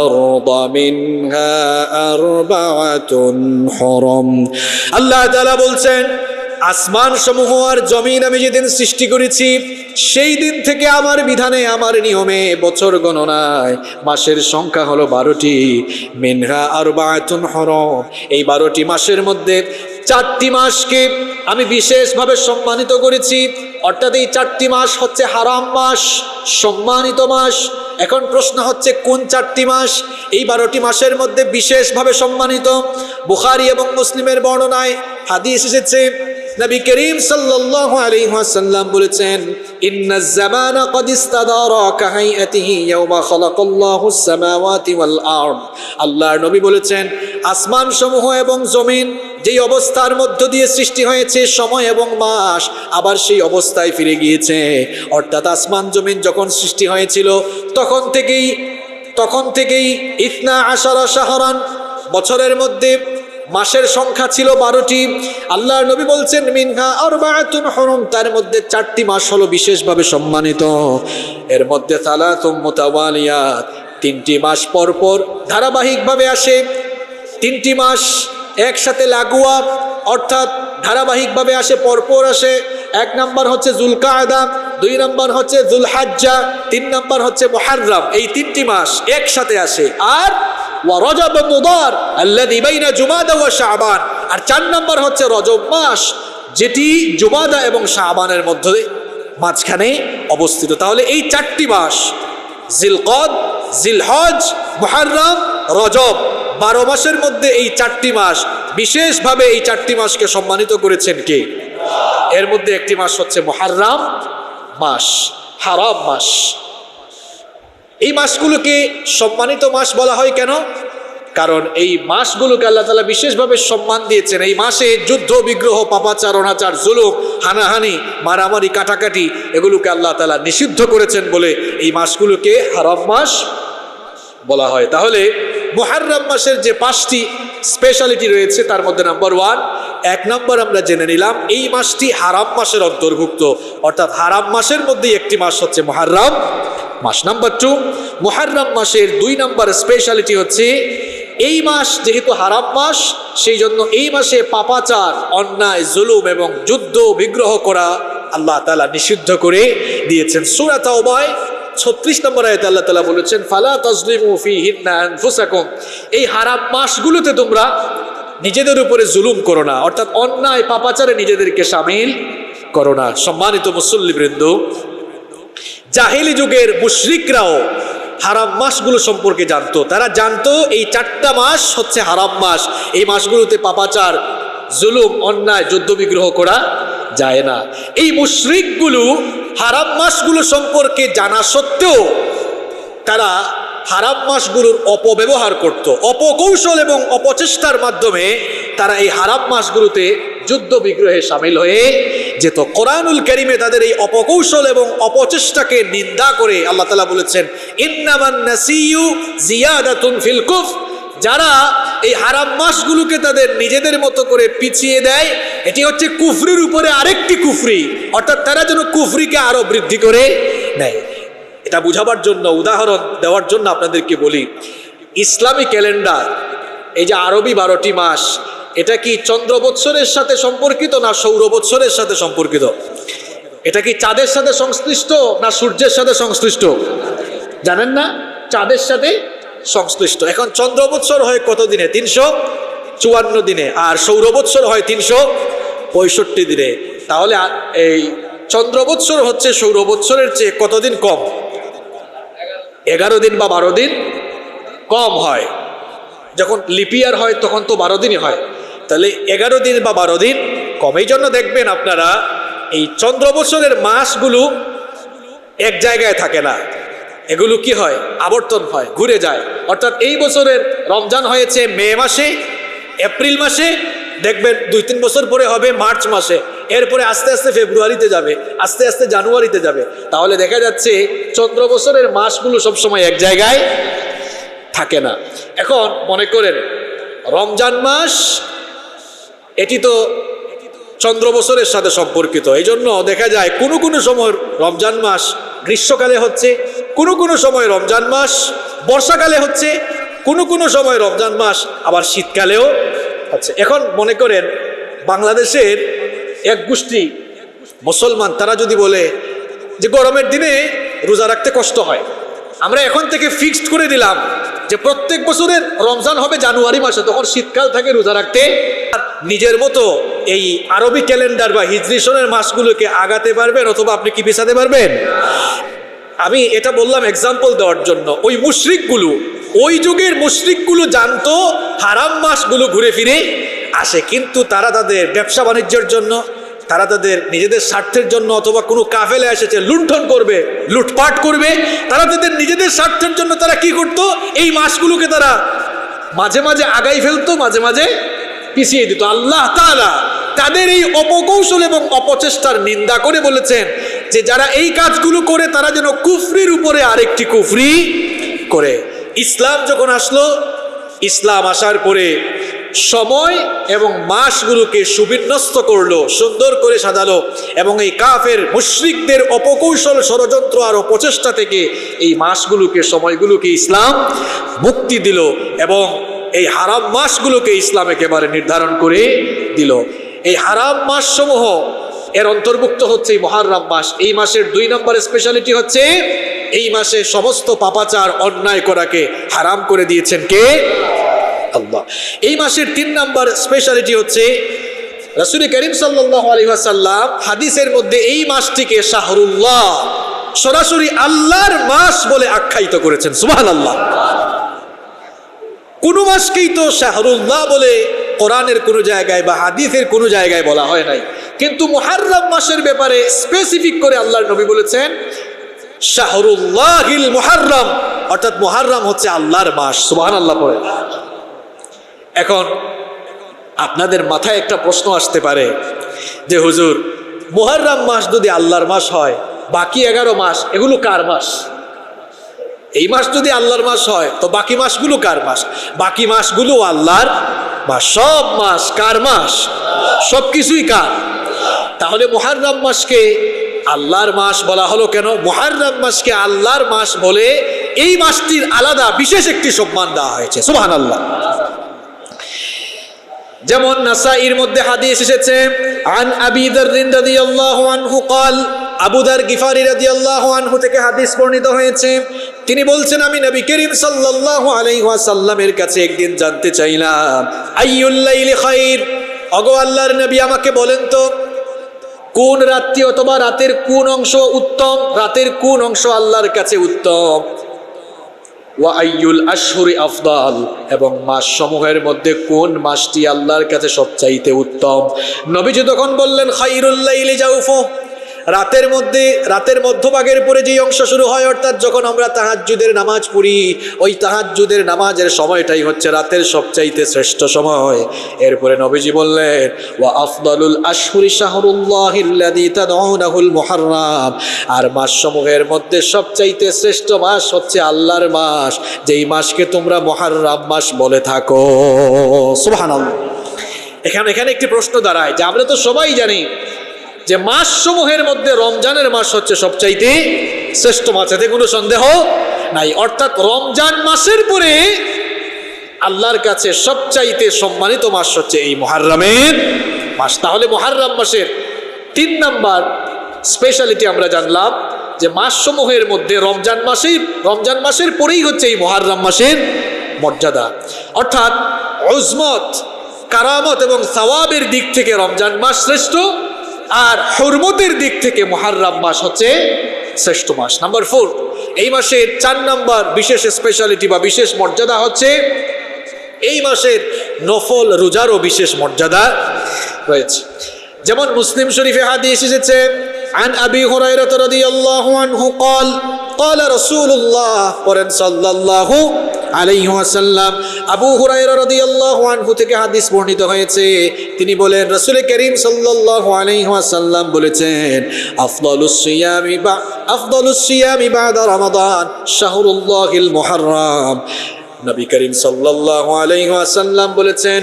আরদা মিনহা আরবাআতুন হুরুম। আল্লাহ তাআলা বলছেন, আসমান সমূহ আর জমিন আমি যেদিন সৃষ্টি করেছি সেই দিন থেকে আমার বিধানে, আমার নিয়মে, বছর গণনায় মাসের সংখ্যা হলো 12টি। মিনহা আরবাআতুন হুরুম, এই 12টি মাসের মধ্যে 4টি মাসকে আমি বিশেষভাবে সম্মানিত করেছি। অর্থাৎ এই 4টি মাস হচ্ছে হারাম মাস, সম্মানিত মাস। এখন প্রশ্ন হচ্ছে কোন 4টি মাস এই 12টি মাসের মধ্যে বিশেষভাবে সম্মানিত? বুখারী এবং মুসলিমের বর্ণনায় হাদিস এসেছে, নবী করিম সাল্লাল্লাহু আলাইহি ওয়াসাল্লাম বলেছেন, ইন্নাজ জামানা ক্বাদ ইস্তাদারা কাহাইয়াতিহি ইয়াওমা খালাকাল্লাহুস সামাওয়াতি ওয়াল আরদ। আল্লাহর নবী বলেছেন, আসমান সমূহ এবং জমিন যেই অবস্থার মধ্য দিয়ে সৃষ্টি হয়েছে, সময় এবং মাস আবার সেই অবস্থায় ফিরে গিয়েছে। অর্থাৎ আসমান জমিন যখন সৃষ্টি হয়েছিল তখন থেকেই 12 শাহরান, বছরের মধ্যে মাসের সংখ্যা ছিল 12টি। আল্লাহর নবী বলছেন, মিনহা আরবাআতুন হুরুম, তার মধ্যে 4টি মাস হলো বিশেষভাবে সম্মানিত। এর মধ্যে সালাতুম মুতাওয়ালিয়াত, 3টি মাস পরপর ধারাবাহিকভাবে আসে। 3টি মাস একসাথে লাগোয়া, অর্থাৎ ধারাবাহিকভাবে আসে, পরপর আসে। 1 নম্বর হচ্ছে যুলকায়দা, 2 নম্বর হচ্ছে যুলহাজ্জা, 3 নম্বর হচ্ছে মুহররম। এই 3টি মাস একসাথে আসে। আর ওয়া রজব মুদার আল্লাযী বাইনা জুমাদা ওয়া শাবান, আর 4 নম্বর হচ্ছে রজব মাস, যেটি জুমাদা এবং শাবানের মধ্যে মাঝখানে অবস্থিত। তাহলে এই 4টি মাস, জিলকদ, জিলহজ, মুহররম, রজব, 12 মাসের মধ্যে এই 4টি মাস, বিশেষভাবে এই 4টি মাসকে সম্মানিত করেছেন কে? এর মধ্যে একটি মাস হচ্ছে মুহররম মাস, হারাম মাস। এই মাসগুলোকে সম্মানিত মাস বলা হয় কেন? কারণ এই মাসগুলোকে আল্লাহ তাআলা বিশেষভাবে সম্মান দিয়েছেন। এই মাসে যুদ্ধ, বিগ্রহ, পাপাচার, অনাচার, জুলুম, হানাহানি, মারামারি, কাটাকাটি এগুলোকে আল্লাহ তাআলা নিষিদ্ধ করেছেন বলে এই মাসগুলোকে হারাম মাস বলা হয়। তাহলে মুহররম মাসের যে 5টি স্পেশালিটি রয়েছে তার মধ্যে নাম্বার 1 নম্বর আমরা জেনে নিলাম, এই মাসটি হারাম মাসের অন্তর্ভুক্ত। অর্থাৎ হারাম মাসের মধ্যে একটি মাস হচ্ছে মুহররম মাস। নাম্বার 2, মুহররম মাসের 2 নম্বর স্পেশালিটি হচ্ছে, এই মাস যেহেতু হারাম মাস, সেই জন্য এই মাসে পাপাচার, অন্যায়, জুলুম এবং যুদ্ধ, বিগ্রহ করা আল্লাহ তাআলা নিষিদ্ধ করে দিয়েছেন। সূরা তাওবায় 36 নম্বর আয়াতে আল্লাহ তাআলা বলেছেন, ফালা তাজলিমু ফীহিন্না আনফুসাকুম, এই হারাম মাসগুলোতে তোমরা নিজেদের উপরে জুলুম করো না, অর্থাৎ অন্যায় পাপাচারে নিজেদেরকে শামিল করো না। সম্মানিত মুসল্লিবৃন্দ, জাহেলি যুগের মুশরিকরাও হারাম মাসগুলো সম্পর্কে জানতো। তারা জানতো এই 4টা মাস হচ্ছে হারাম মাস, এই মাসগুলোতে পাপাচার, জুলুম, অন্যায়, যুদ্ধ, বিগ্রহ করা যায় না। এই মুশরিকগুলো হারাম মাসগুলো সম্পর্কে জানা সত্ত্বেও তারা হারাম মাসগুলোর অপব্যবহার করত। অপকৌশল এবং অপচেষ্টার মাধ্যমে তারা এই হারাম মাসগুলোতে যুদ্ধ, বিগ্রহে শামিল হয়ে যেত। কোরআনুল কারীমে তাদের এই অপকৌশল এবং অপচেষ্টাকে নিন্দা করে আল্লাহ তাআলা বলেছেন, ইন্নামান নাসিয়ু জিয়াদাতুন ফিল কুফর, যারা এই হারাম মাসগুলোকে তাদের নিজেদের মতো করে পিছিয়ে দেয়, এটি হচ্ছে কুফরির উপরে আরেকটি কুফরি, অর্থাৎ তারা যেন কুফরিকে আরো বৃদ্ধি করে নেয়। এটা বুঝাবার জন্য, উদাহরণ দেওয়ার জন্য আপনাদেরকে বলি, ইসলামী ক্যালেন্ডার, এই যে আরবি 12টি মাস, এটা কি চন্দ্র বৎসরের সাথে সম্পর্কিত না সৌর বৎসরের সাথে সম্পর্কিত? এটা কি চাঁদের সাথে সংশ্লিষ্ট না সূর্যের সাথে সংশ্লিষ্ট? জানেন না? চাঁদের সাথে সংশ্লিষ্ট। এখন চন্দ্র বৎসর হয় কত দিনে? 354 দিনে, আর সৌর বৎসর হয় 365 দিনে। তাহলে এই চন্দ্র বৎসর হচ্ছে সৌর বৎসরের চেয়ে কতদিন কম? 11 দিন বা 12 দিন কম হয়। যখন লিপিয়ার হয় তখন তো 12 দিনই হয়, তাহলে 11 দিন বা 12 দিন কম। এই জন্য দেখবেন আপনারা এই চন্দ্র বৎসরের মাসগুলো এক জায়গায় থাকে না, এগুলো কি হয়? আবর্তন হয়, ঘুরে যায়। অর্থাৎ এই বছরের রমজান হয়েছে মে মাসে, এপ্রিল মাসে, দেখবেন 2-3 বছর পরে হবে মার্চ মাসে, এরপরে আস্তে আস্তে ফেব্রুয়ারিতে যাবে, আস্তে আস্তে জানুয়ারিতে যাবে। তাহলে দেখা যাচ্ছে চন্দ্র বছরের মাসগুলো সবসময় এক জায়গায় থাকে না। এখন মনে করেন রমজান মাস, এটি তো চন্দ্র বছরের সাথে সম্পর্কিত। এই জন্য দেখা যায় কোনো কোনো সময় রমজান মাস গ্রীষ্মকালে হচ্ছে, কোনো কোনো সময় রমজান মাস বর্ষাকালে হচ্ছে, কোনো কোনো সময় রমজান মাস আবার শীতকালেও হচ্ছে। এখন মনে করেন বাংলাদেশের এক গোষ্ঠী মুসলমান, তারা যদি বলে যে গরমের দিনে রোজা রাখতে কষ্ট হয়, আমরা এখন থেকে ফিক্সড করে দিলাম যে প্রত্যেক বছরের রমজান হবে জানুয়ারি মাসে, তখন শীতকাল থাকে রোজা রাখতে। নিজের মতো এই আরবি ক্যালেন্ডার বা হিজরি সনের মাসগুলোকে আগাতে পারবেন, অথবা আপনি কি পিছাতে পারবেন? আমি এটা বললাম এক্সাম্পল দেওয়ার জন্য। ওই মুশরিকগুলো, ওই যুগের মুশরিকগুলো জানতো হারাম মাসগুলো ঘুরে ফিরে আসে, কিন্তু তারা তাদের ব্যবসা বাণিজ্যের জন্য, তারা তাদের নিজেদের স্বার্থের জন্য, অথবা কোনো কাফেলা এসেছে লুণ্ঠন করবে, লুটপাট করবে, তারা তাদের নিজেদের স্বার্থের জন্য তারা কি করতো, এই মাসগুলোকে তারা মাঝে মাঝে আগাই ফেলতো, মাঝে মাঝে পিছিয়ে দিত। আল্লাহ তাআলা তাদের এই অপকৌশল এবং অপচেষ্টার নিন্দা করে বলেছেন যে যারা এই কাজগুলো করে তারা যেন কুফরির উপরে আরেকটি কুফরি করে। ইসলাম যখন আসলো, ইসলাম আসার পরে সময় এবং মাসগুলোকে সুবিন্যস্ত করলো, সুন্দর করে সাজালো, এবং এই কাফের মুশরিকদের অপকৌশল, ষড়যন্ত্র আর অপচেষ্টা থেকে এই মাসগুলোকে, সময়গুলোকে ইসলাম মুক্তি দিল, এবং এই হারাম মাসগুলোকে ইসলাম একেবারে নির্ধারণ করে দিল। এই হারাম মাসসমূহ এর অন্তর্ভুক্ত হচ্ছে এই মুহররম মাস। এই মাসের 2 নম্বর স্পেশালিটি হচ্ছে এই মাসে সমস্ত পাপাচার, অন্যায় করাকে হারাম করে দিয়েছেন কে? আল্লাহ। এই মাসের 3 নম্বর স্পেশালিটি হচ্ছে রাসূল করিম সাল্লাল্লাহু আলাইহি ওয়াসাল্লাম হাদিসের মধ্যে এই মাসটিকে শাহরুল্লাহ, সরাসরি আল্লাহর মাস বলে আখ্যায়িত করেছেন। সুবহানাল্লাহ। কোন মাসকেই তো শাহরুল্লাহ বলে কোরআনের কোন জায়গায় বা হাদিসের কোন জায়গায় বলা হয় নাই, কিন্তু মুহররম মাসের ব্যাপারে স্পেসিফিক করে আল্লাহর নবী বলেছেন শাহরুল্লাহিল মুহররম, অর্থাৎ মুহররম হচ্ছে আল্লাহর মাস। সুবহানাল্লাহ পড়ে। এখন আপনাদের মাথায় একটা প্রশ্ন আসতে পারে যে হুজুর, মুহররম মাস যদি আল্লাহর মাস হয়, বাকি 11 মাস এগুলো কার মাস? এই মাস যদি আল্লাহর মাস হয় তো বাকি মাসগুলো কার মাস? বাকি মাসগুলো আল্লাহর মাস। সব মাস কার মাস? সব কিছুই কার? তাহলে মুহররম মাসকে আল্লাহর মাস বলা হলো কেন? মুহররম মাসকে আল্লাহর মাস বলে এই মাসটির আলাদা বিশেষ একটি সম্মান দেওয়া হয়েছে। সুবহানাল্লাহ। যেমন নাসাঈর মধ্যে হাদিস এসেছে, আন আবি যার রাদিয়াল্লাহু আনহু قال, আবু যার গিফারি রাদিয়াল্লাহু আনহু থেকে হাদিস বর্ণিত হয়েছে, তিনি বলছেন আমি নবী করিম সাল্লাল্লাহু আলাইহি ওয়াসাল্লামের কাছে একদিন জানতে চাইলাম, আইয়ুল লাইলি খায়র, ওগো আল্লাহর নবী আমাকে বলেন তো কোন রাত্রি অথবা রাতের কোন অংশ উত্তম, রাতের কোন অংশ আল্লাহর কাছে উত্তম, ওয়া আইয়ুল আশহুরি আফদাল, এবং মাস সমূহের মধ্যে কোন মাসটি আল্লাহর কাছে সবচাইতে উত্তম। নবীজি তখন বললেন খায়রুল লাইলি জাওফু, রাতের মধ্যভাগের পরে যেই অংশ শুরু হয়, অর্থাৎ যখন আমরা তাহাজ্জুদের নামাজ পড়ি, ওই তাহাজ্জুদের নামাজের সময়টাই হচ্ছে রাতের সবচাইতে শ্রেষ্ঠ সময়। এরপরে নবীজি বললেন ওয়া আফদালুল আশহুরি শাহরুল্লাহিল্লাযী তাদউনাহুল মুহররম, আর মাস সমূহের মধ্যে সবচাইতে শ্রেষ্ঠ মাস হচ্ছে আল্লাহর মাস, যেই মাসকে তোমরা মুহররম মাস বলে থাকো। সুবহানাল্লাহ। এখানে একটি প্রশ্ন দাঁড়ায় যে আমরা তো সবাই জানি যে মাস সমূহের মধ্যে রমজানের মাস হচ্ছে সবচাইতে শ্রেষ্ঠ মাস, এতে কোনো সন্দেহ নাই। অর্থাৎ রমজান মাসের পরে আল্লাহর কাছে সবচাইতে সম্মানিত মাস হচ্ছে এই মুহররমের মাস। তাহলে মুহররম মাসের 3 নাম্বার স্পেশালিটি আমরা জানলাম যে মাস সমূহের মধ্যে রমজান মাসের পরেই হচ্ছে এই মুহররম মাসের মর্যাদা। অর্থাৎ উজমত, কারামত এবং সওয়াবের দিক থেকে রমজান মাস শ্রেষ্ঠ, আর হুরমতের দিক থেকে মুহররম মাস হচ্ছে শ্রেষ্ঠ মাস। নাম্বার 4, এই মাসের 4 নাম্বার বিশেষ স্পেশালিটি বা বিশেষ মর্যাদা হচ্ছে এই মাসের নফল রোজারও বিশেষ মর্যাদা রয়েছে। যেমন মুসলিম শরীফে হাদিস এসেছে, আন আবি হুরায়রা রাদিয়াল্লাহু আনহু قال قال رسول الله صلى الله আলাইহি ওয়াসাল্লাম। আবু হুরায়রা রাদিয়াল্লাহু আনহু থেকে হাদিস বর্ণিত হয়েছে, তিনি বলেন রাসূল করিম সাল্লাল্লাহু আলাইহি ওয়াসাল্লাম বলেছেন, আফদালুস সিয়ামি বা'দা রমাদান শাহরুল্লাহিল মুহাররম। নবী করিম সাল্লাল্লাহু আলাইহি ওয়াসাল্লাম বলেছেন,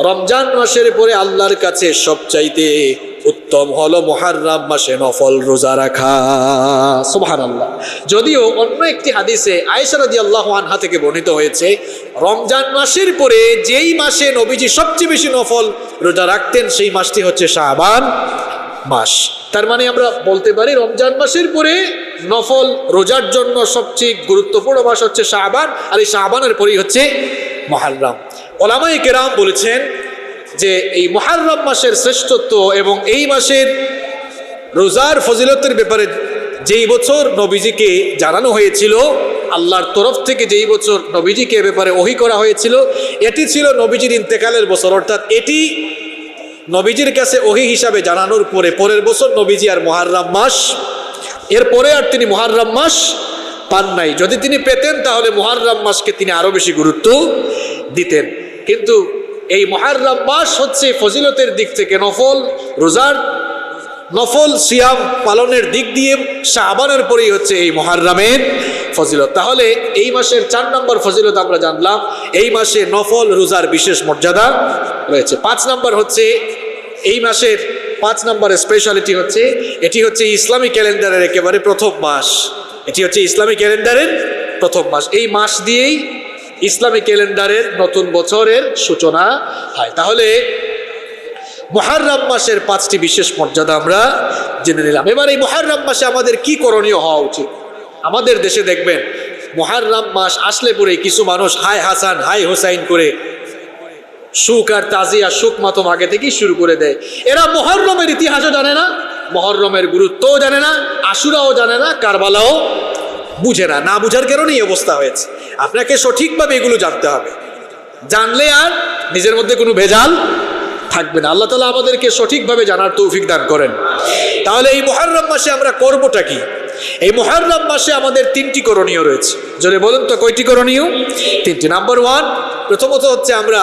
রমজান মাসের পরে আল্লাহর কাছে সবচাইতে উত্তম হলো মুহাররম মাসে নফল রোজা রাখা। সুবহানাল্লাহ। যদিও অন্য একটি হাদিসে আয়েশা রাদিয়াল্লাহু আনহা থেকে বর্ণিত হয়েছে, রমজান মাসের পরে যেই মাসে নবীজি সবচেয়ে বেশি নফল রোজা রাখতেন সেই মাসটি হচ্ছে শাবান মাস। তার মানে আমরা বলতে পারি রমজান মাসের পরে নফল রোজার জন্য সবচেয়ে গুরুত্বপূর্ণ মাস হচ্ছে শাবান, আর এই শাবানের পরেই হচ্ছে মুহাররম। উলামায়ে কেরাম বলেছেন যে এই মুহাররম মাসের শ্রেষ্ঠত্ব এবং এই মাসের রোজার ফজিলতের ব্যাপারে যেই বছর নবীজিকে জানানো হয়েছিল, আল্লাহর তরফ থেকে যেই বছর নবীজিকে এ ব্যাপারে ওহী করা হয়েছিল, এটি ছিল নবীজির ইন্তেকালের বছর। অর্থাৎ এটি নবীজির কাছে ওহী হিসাবে জানানোর পরে পরের বছর নবীজি আর মুহাররম মাস, এরপরে আর তিনি মুহাররম মাস পান নাই। যদি তিনি পেতেন তাহলে মুহাররম মাসকে তিনি আরো বেশি গুরুত্ব দিতেন। কিন্তু এই মুহাররম মাস হচ্ছে ফজিলতের দিক থেকে, নফল রোজার নফল সিয়াম পালনের দিক দিয়ে শাবানের পরেই হচ্ছে এই মুহাররমের ফজিলত। তাহলে এই মাসের 4 নম্বর ফজিলত আমরা জানলাম, এই মাসে নফল রোজার বিশেষ মর্যাদা রয়েছে। 5 নম্বর হচ্ছে এই মাসের 5 নম্বর স্পেশালিটি হচ্ছে এটি হচ্ছে ইসলামী ক্যালেন্ডারের একেবারে প্রথম মাস। এটি হচ্ছে ইসলামী ক্যালেন্ডারের প্রথম মাস। এই মাস দিয়েই ইসলামী ক্যালেন্ডারের নতুন বছরের সূচনা হয়। তাহলে মুহাররম মাসের 5টি বিশেষ মর্যাদা আমরা জেনে নিলাম। এবার এই মুহাররম মাসে আমাদের কি করণীয় হওয়া উচিত? আমাদের দেশে দেখবেন মুহাররম মাস আসলে পরে কিছু মানুষ হাই হাসান হাই হোসাইন করে সুখ আর তাজিয়া সুখ মাতম আগে থেকেই শুরু করে দেয়। এরা মুহররমের ইতিহাসও জানে না, মুহররমের গুরুত্বও জানে না, আশুরাও জানে না, কারবালাও বুঝে না। না বুঝার কারণেই অবস্থা হয়েছে। আপনাকে সঠিকভাবে এগুলো জানতে হবে, জানলে আর নিজের মধ্যে কোনো ভেজাল থাকবে না। আল্লাহ তাআলা আমাদেরকে সঠিকভাবে জানার তৌফিক দান করেন। তাহলে এই মুহররম মাসে আমরা করবোটা কি? এই মুহররম মাসে আমাদের 3টি করণীয় রয়েছে। জোরে বলুন তো কয়টি করণীয়? 3টি। নাম্বার 1, প্রথমত হচ্ছে আমরা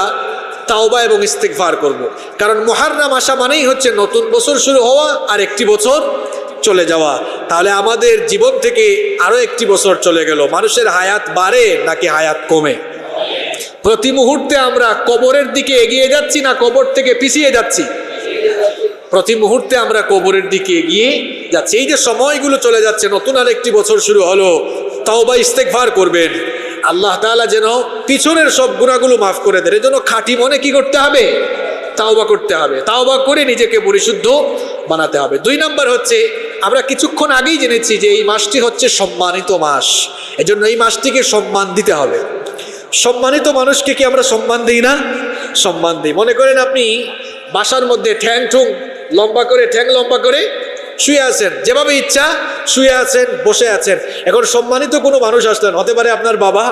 তাওবা এবং ইস্তিগফার করব। কারণ মুহররম আসা মানেই হচ্ছে নতুন বছর শুরু হওয়া আর একটি বছর চলে যাওয়া। তাহলে আমাদের জীবন থেকে আরো একটি বছর চলে গেল। মানুষের হায়াত বাড়ে নাকি হায়াত কমে? প্রতি মুহূর্তে আমরা কবরের দিকে এগিয়ে যাচ্ছি না কবর থেকে পিছিয়ে যাচ্ছি? প্রতি মুহূর্তে আমরা কবরের দিকে এগিয়ে যাচ্ছি। এই যে সময়গুলো চলে যাচ্ছে, নতুন আর একটি বছর শুরু হলো, তাওবা ইস্তিগফার করবেন। আল্লাহ তাআলা যেন পিছনের সব গুনাহগুলো মাফ করে দেন। এজন্য খাঁটি মনে কি করতে হবে? তাওবা করতে হবে। তাওবা করে নিজেকে পরিশুদ্ধ বানাতে হবে। 2 নম্বর হচ্ছে আমরা কিছুক্ষণ আগেই জেনেছি যে এই মাসটি হচ্ছে সম্মানিত মাস, এজন্য এই মাসটিকে সম্মান দিতে হবে। সম্মানিত মানুষকে কি আমরা সম্মান দিই না? সম্মান দিই। মনে করেন আপনি বাসার মধ্যে ঠ্যাং লম্বা করে শুয়ে আছেন, যেভাবে ইচ্ছা শুয়ে আছেন, বসে আছেন। এখন সম্মানিত কোনো মানুষ আসলেন, হতে পারে আপনার বাবা,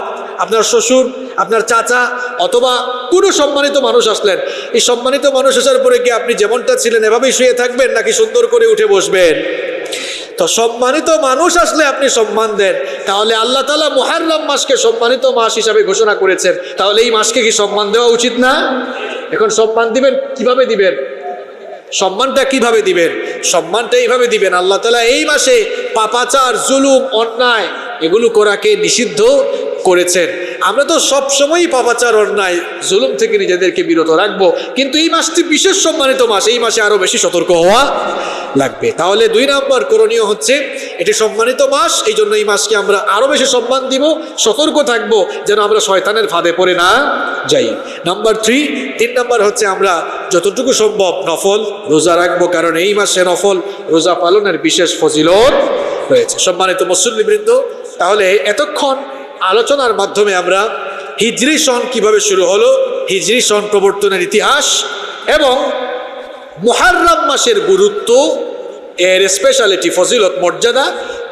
আপনার শ্বশুর, আপনার চাচা, অথবা কোনো সম্মানিত মানুষ আসলেন। এই সম্মানিত মানুষ আসার পরে কি আপনি যেমনটা ছিলেন এভাবেই শুয়ে থাকবেন নাকি সুন্দর করে উঠে বসবেন? তো সম্মানিত মানুষ আসলে আপনি সম্মান দেন। তাহলে আল্লাহ তাআলা মুহররম মাসকে সম্মানিত মাস হিসাবে ঘোষণা করেছেন, তাহলে এই মাসকে কি সম্মান দেওয়া উচিত না? এখন সম্মান দিবেন কিভাবে দিবেন? সম্মানটা কিভাবে দিবেন? সম্মানটা এইভাবে দিবেন, আল্লাহ তাআলা এই মাসে পাপাচার, জুলুম, অন্যায় এগুলো করাকে নিষিদ্ধ করেছেন। আমরা তো সব সময়ই পাপাচার, অন্যায়, জুলুম থেকে নিজেদেরকে বিরত রাখবো, কিন্তু এই মাসটি বিশেষ সম্মানিত মাস, এই মাসে আরো বেশি সতর্ক হওয়া লাগবে। তাহলে 2 নম্বর করণীয় হচ্ছে এটি সম্মানিত মাস, এই জন্য এই মাসকে আমরা আরো বেশি সম্মান দিব, সতর্ক থাকবো যেন আমরা শয়তানের ফাঁদে পড়ে না যাই। নাম্বার 3 নম্বর হচ্ছে আমরা যতটুকু সম্ভব নফল রোজা রাখবো, কারণ এই মাসে নফল রোজা পালনের বিশেষ ফজিলত রয়েছে। সম্মানিত মুসল্লিবৃন্দ, তাহলে এতক্ষণ আলোচনার মাধ্যমে আমরা হিজরি সন কিভাবে শুরু হলো, হিজরি সন প্রবর্তনের ইতিহাস এবং মুহররম মাসের গুরুত্ব, এর স্পেশালিটি, ফজিলত, মর্যাদা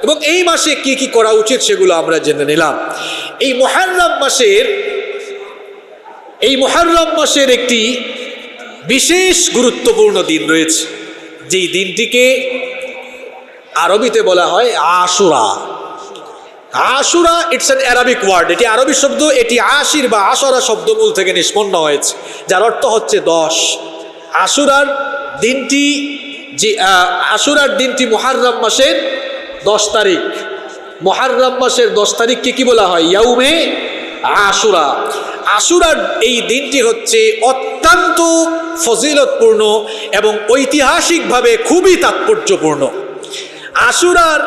এবং এই মাসে কি কি করা উচিত সেগুলো আমরা জেনে নিলাম। এই মুহররম মাসের একটি বিশেষ গুরুত্বপূর্ণ দিন রয়েছে, যেই দিনটিকে আরবিতে বলা হয় আশুরা। আশুরা ইটস অ্যান অ্যারাবিক ওয়ার্ড, এটি আরবি শব্দ, এটি আশির বা আশরা শব্দমূল থেকে নিষ্পন্ন হয়েছে, যার অর্থ হচ্ছে 10। আশুরার দিনটি আশুরার দিনটি মুহাররম মাসের 10 তারিখ। মুহাররম মাসের 10 তারিখকে কি বলা হয়? ইয়াউমে আশুরা। আশুরার এই দিনটি হচ্ছে অত্যন্ত ফজিলতপূর্ণ এবং ঐতিহাসিকভাবে খুবই তাৎপর্যপূর্ণ। আশুরার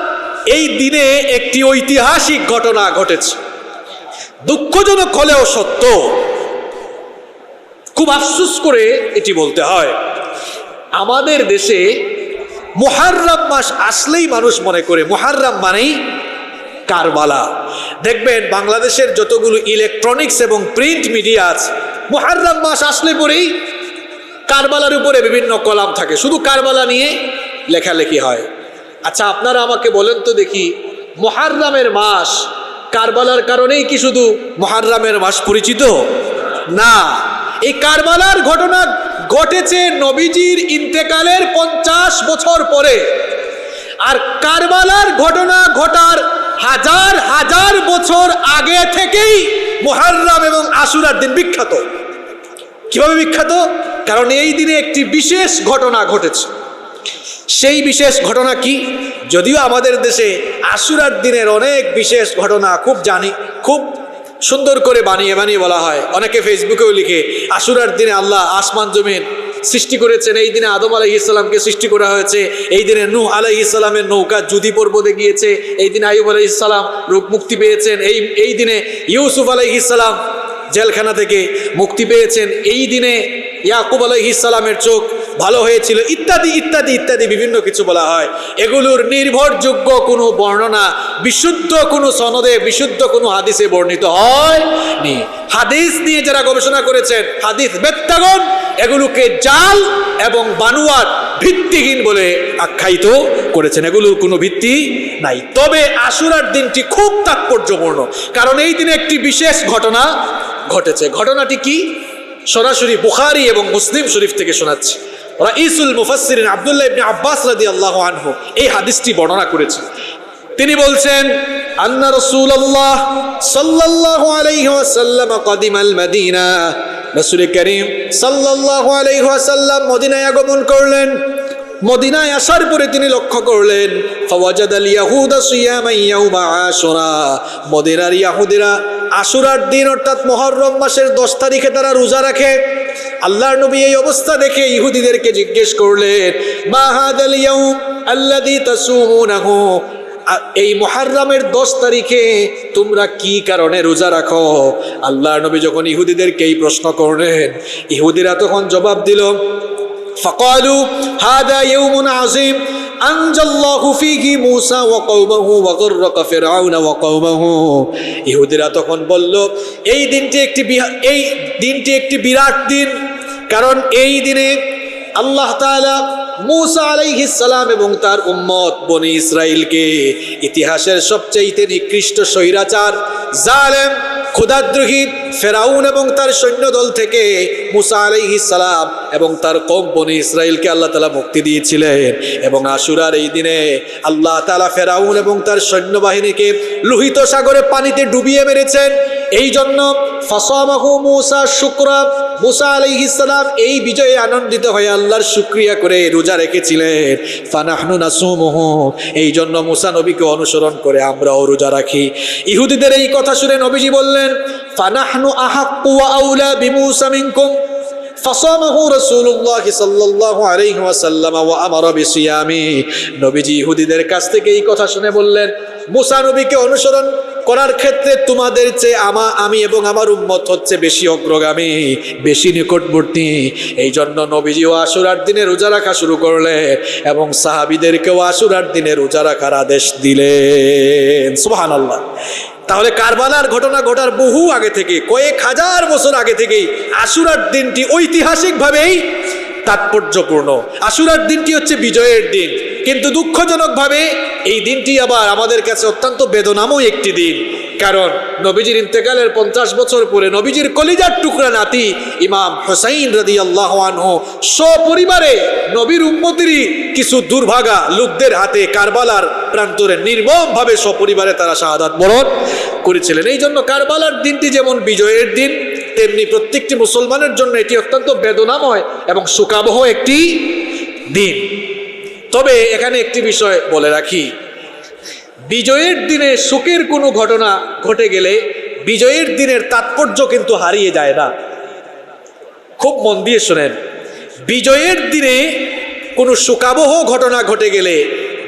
এই দিনে একটি ঐতিহাসিক ঘটনা ঘটেছে, দুঃখজনক হলেও সত্য, খুব আফসোস করে এটি বলতে হয়। আমাদের দেশে মুহাররম মাস আসলেই মানুষ মনে করে মুহাররম মানেই কারবালা। দেখবেন বাংলাদেশের যতগুলো ইলেকট্রনিক্স এবং প্রিন্ট মিডিয়া আছে, মুহাররম মাস আসলে পরেই কারবালার উপরে বিভিন্ন কলাম থাকে, শুধু কারবালা নিয়ে লেখালেখি হয়। আচ্ছা, আপনারা আমাকে বলেন তো দেখি, মুহাররমের মাস কারবালার কারণেই কি শুধু মুহাররমের মাস পরিচিত? না, এই কারবালার ঘটনা ঘটেছে নবীজির ইন্তেকালের 50 বছর পরে। আর কারবালার ঘটনা ঘটার হাজার হাজার বছর আগে থেকেই মুহাররম এবং আশুরার দিন বিখ্যাত। কিভাবে বিখ্যাত? কারণ এই দিনে একটি বিশেষ ঘটনা ঘটেছে। সেই বিশেষ ঘটনা কি? যদিও আমাদের দেশে আশুরার দিনের অনেক বিশেষ ঘটনা খুব সুন্দর করে বানিয়ে বানিয়ে বলা হয়। অনেকে ফেসবুকেও লিখে আশুরার দিনে আল্লাহ আসমান জমিন সৃষ্টি করেছেন, এই দিনে আদম আলাইহিস সালামকে সৃষ্টি করা হয়েছে, এই দিনে নূহ আলাইহিস সালামের নৌকা যুদি পর্বতে গিয়েছে, এই দিনে আইয়ুব আলাইহিস সালাম রোগ মুক্তি পেয়েছেন, এই দিনে ইউসুফ আলাইহিস সালাম জেলখানা থেকে মুক্তি পেয়েছেন, এই দিনে ইয়াকুব আলাইহিস সালামের চোখ ভালো হয়েছিল, ইত্যাদি ইত্যাদি ইত্যাদি বিভিন্ন কিছু বলা হয়। এগুলোর নির্ভরযোগ্য কোনো বর্ণনা বিশুদ্ধ কোনো সনদে, বিশুদ্ধ কোনো হাদিসে বর্ণিত হয়নি। হাদিস নিয়ে যারা গবেষণা করেছেন, হাদিস বেত্তাগণ এগুলোকে জাল এবং বানোয়াট, ভিত্তিহীন বলে আখ্যায়িত করেছেন। এগুলোর কোনো ভিত্তি নাই। তবে আশুরার দিনটি খুব তাৎপর্যপূর্ণ, কারণ এই দিনে একটি বিশেষ ঘটনা ঘটেছে। ঘটনাটি কি? সরাসরি বুখারী এবং মুসলিম শরীফ থেকে শোনাচ্ছি। রাইসুল মুফাসসিরিন আব্দুল্লাহ ইবনে আব্বাস রাদিয়াল্লাহু আনহু এই হাদিসটি বর্ণনা করেছেন। তিনি বলছেন, আন্না রাসূলুল্লাহ সাল্লাল্লাহু আলাইহি ওয়াসাল্লাম কাদিমাল মদিনা, রাসূল করিম সাল্লাল্লাহু আলাইহি ওয়াসাল্লাম মদিনায় আগমন করলেন। মদিনায় আসার পরে তিনি লক্ষ্য করলেন, ফাওয়াজাদাল ইয়াহুদা সিয়ামা ইয়াউমা আশুরা, মদিনার ইহুদিরা আশুরার দিন অর্থাৎ মুহররম মাসের 10 তারিখে তারা রোজা রাখে। আল্লাহর নবী এই অবস্থা দেখে ইহুদিদেরকে জিজ্ঞেস করলেন, মা হাদাল ইয়াউম আল্লাযী তাসুমুনাহু, এই মুহররমের 10 তারিখে তোমরা কি কারণে রোজা রাখো? আল্লাহর নবী যখন ইহুদিদেরকে এই প্রশ্ন করলেন, ইহুদিরা তখন জবাব দিল, ফাকালু হাদা ইয়াউমুন আযীম আনজাল্লাহু ফীহি মূসা ওয়া কওমাহু ওয়া গররাকা ফিরআউনা ওয়া কওমাহু। ইহুদিরা তখন বলল, এই দিনটি একটি বিরাট দিন, কারণ এই দিনে আল্লাহ তাআলা মূসা আলাইহিস সালাম এবং তার উম্মত বনি ইসরাইলকে ইতিহাসের সবচেয়ে নিকৃষ্ট স্বৈরাচার, জালেম, ক্ষুধাদ্রোহী ফেরাউন এবং তার সৈন্যদল থেকে মূসা আলাইহিস সালাম এবং তার কওম বনি ইসরাইলকে আল্লাহ তাআলা মুক্তি দিয়েছিলেন। এবং আশুরার এই দিনে আল্লাহ তাআলা ফেরাউন এবং তার সৈন্যবাহিনীকে লোহিত সাগরে পানিতে ডুবিয়ে মেরেছেন। এই জন্য ফাসামাহু মূসা শুকরা, মূসা আলাইহিস সালাম এই বিজয়ে আনন্দিত হয়ে আল্লাহর শুকরিয়া করে রোজা রেখেছিলেন। ফানাহনু নাসুমুহু, এই জন্য মূসা নবীকে অনুসরণ করে আমরাও রোজা রাখি। ইহুদিদের এই কথা শুনে নবীজি বললেন, ফানাহনু আহাক্কু ওয়া আউলা বিমূসা মিনকুম। ফাসামাহু রাসূলুল্লাহ সাল্লাল্লাহু আলাইহি ওয়াসাল্লাম ওয়া আমারা বিসিয়ামি। নবীজি ইহুদিদের কাছ থেকে এই কথা শুনে বললেন, মূসা নবীকে অনুসরণ করার ক্ষেত্রে তোমাদের চেয়ে আমি এবং আমার উম্মত হচ্ছে বেশি অগ্রগামী, বেশি নিকটবর্তী। এই জন্য নবীজিও আশুরার দিনে রোজা রাখা শুরু করলেন এবং সাহাবীদেরকেও আশুরার দিনে রোজা রাখার আদেশ দিলেন। সুবহানাল্লাহ। তাহলে কারবালার ঘটনা ঘটার বহু আগে থেকে, কয়েক হাজার বছর আগে থেকেই আশুরার দিনটি ঐতিহাসিকভাবেই তাৎপর্যপূর্ণ। আশুরার দিনটি হচ্ছে বিজয়ের দিন, কিন্তু দুঃখজনকভাবে এই দিনটি আবার আমাদের কাছে অত্যন্ত বেদনাময় একটি দিন। কারণ নবীজির ইন্তেকালের 50 বছর পরে নবীজির কলিজার টুকরা নাতি ইমাম হুসাইন রাদিয়াল্লাহু আনহু সপরিবারে নবীর উম্মতেরই কিছু দুর্ভাগা লোকদের হাতে কারবালার প্রান্তরে নির্মমভাবে সপরিবারে তারা শাহাদাত বরণ করেছিলেন। এই জন্য কারবালার দিনটি যেমন বিজয়ের দিন, তেমনি প্রত্যেকটি মুসলমানের জন্য এটি অত্যন্ত বেদনাময় এবং শোকাবহ একটি দিন। তবে এখানে একটি বিষয় বলে রাখি, বিজয়ের দিনে সুখের কোনো ঘটনা ঘটে গেলে বিজয়ের দিনের তাৎপর্য কিন্তু হারিয়ে যায় না। খুব মন দিয়ে শোনেন, বিজয়ের দিনে কোনো শোকাবহ ঘটনা ঘটে গেলে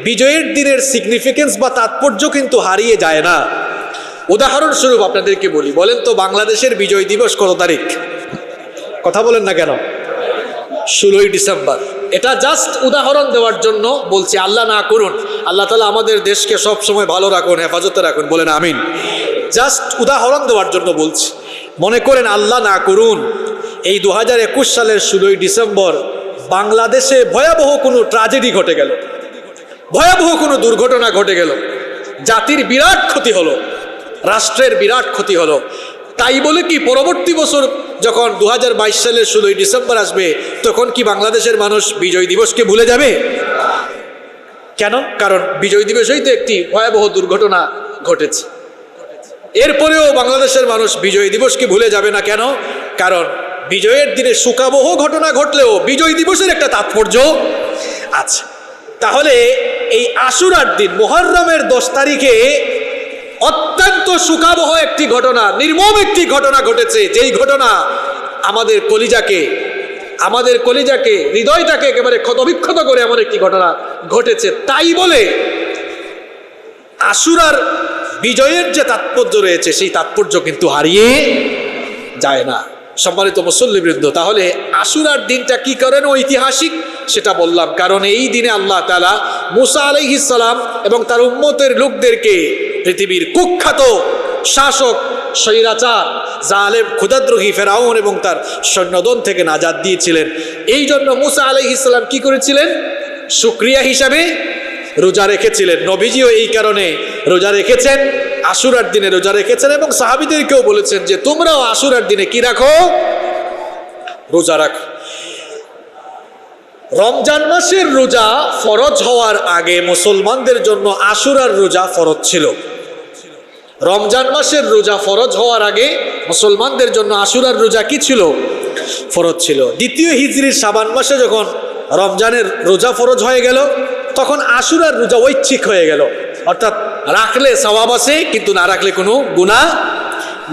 বিজয়ের দিনের সিগনিফিকেন্স বা তাৎপর্য কিন্তু হারিয়ে যায় না। উদাহরণস্বরূপ আপনাদেরকে বলি, বলেন তো বাংলাদেশের বিজয় দিবস কত তারিখ? কথা বলেন না কেন? 16ই ডিসেম্বর। এটা জাস্ট উদাহরণ দেওয়ার জন্য বলছি, আল্লাহ না করুন, আল্লাহ তাআলা আমাদের দেশকে সব সময় ভালো রাখুন, হেফাজতে রাখুন, বলেন আমিন। জাস্ট উদাহরণ দেওয়ার জন্য বলছি। মনে করেন আল্লাহ না করুন এই 2021 সালের 16ই ডিসেম্বর বাংলাদেশে ভয়াবহ কোনো ট্র্যাজেডি ঘটে গেল, ভয়াবহ কোনো দুর্ঘটনা ঘটে গেল, জাতির বিরাট ক্ষতি হলো, রাষ্ট্রের বিরাট ক্ষতি হলো। তাই বলে কি পরবর্তী বছর যখন 2022 সালের 16ই ডিসেম্বর আসবে তখন কি বাংলাদেশের মানুষ বিজয় দিবসকে ভুলে যাবে? কেন? কারণ বিজয় দিবসেই তো একটি ভয়াবহ দুর্ঘটনা ঘটেছে। এরপরেও বাংলাদেশের মানুষ বিজয় দিবসকে ভুলে যাবে না। কেন? কারণ বিজয়ের দিনে শোকাবহ ঘটনা ঘটলেও বিজয় দিবসের একটা তাৎপর্য আছে। তাহলে এই আশুরার দিন মুহররমের 10 তারিখে অত্যন্ত শোকাবহ একটি ঘটনা, নির্মম একটি ঘটনা ঘটেছে, যেই ঘটনা আমাদের কলিজাকে হৃদয়টাকে একেবারে ক্ষতবিক্ষত করে এমন একটি ঘটনা ঘটেছে। তাই বলে আশুরার বিজয়ের যে তাৎপর্য রয়েছে সেই তাৎপর্য কিন্তু হারিয়ে যায় না। সম্মানিত মুসল্লিবৃন্দ, তাহলে আশুরার দিনটা কি করেন ঐতিহাসিক সেটা বললাম, কারণ এই দিনে আল্লাহ তাআলা মুসা আলাইহিস সালাম এবং তার উম্মতের লোকদেরকে পৃথিবীর কুখ্যাত শাসক, স্বৈরাচার, জালেম, ক্ষুধাদ্রোহী ফেরাউন এবং তার সৈন্যদল থেকে নাজাত দিয়েছিলেন। এই জন্য মুসা আলাইহিস সালাম কি করেছিলেন? শুকরিয়া হিসাবে রোজা রেখেছিলেন। নবীজিও এই কারণে রোজা রেখেছেন, আশুরার দিনে রোজা রেখেছেন এবং সাহাবীদেরকেও বলেছেন যে তোমরাও আশুরার দিনে কি রাখো? রোজা রাখো। রমজান মাসের রোজা ফরজ হওয়ার আগে মুসলমানদের জন্য আশুরার রোজা ফরজ ছিল। রমজান মাসের রোজা ফরজ হওয়ার আগে মুসলমানদের জন্য আশুরার রোজা কি ছিল? ফরজ ছিল। দ্বিতীয় হিজরির শাবান মাসে যখন রমজানের রোজা ফরজ হয়ে গেল তখন আশুরার রোজা ঐচ্ছিক হয়ে গেল, অর্থাৎ রাখলে সওয়াব আছে কিন্তু না রাখলে কোনো গুনাহ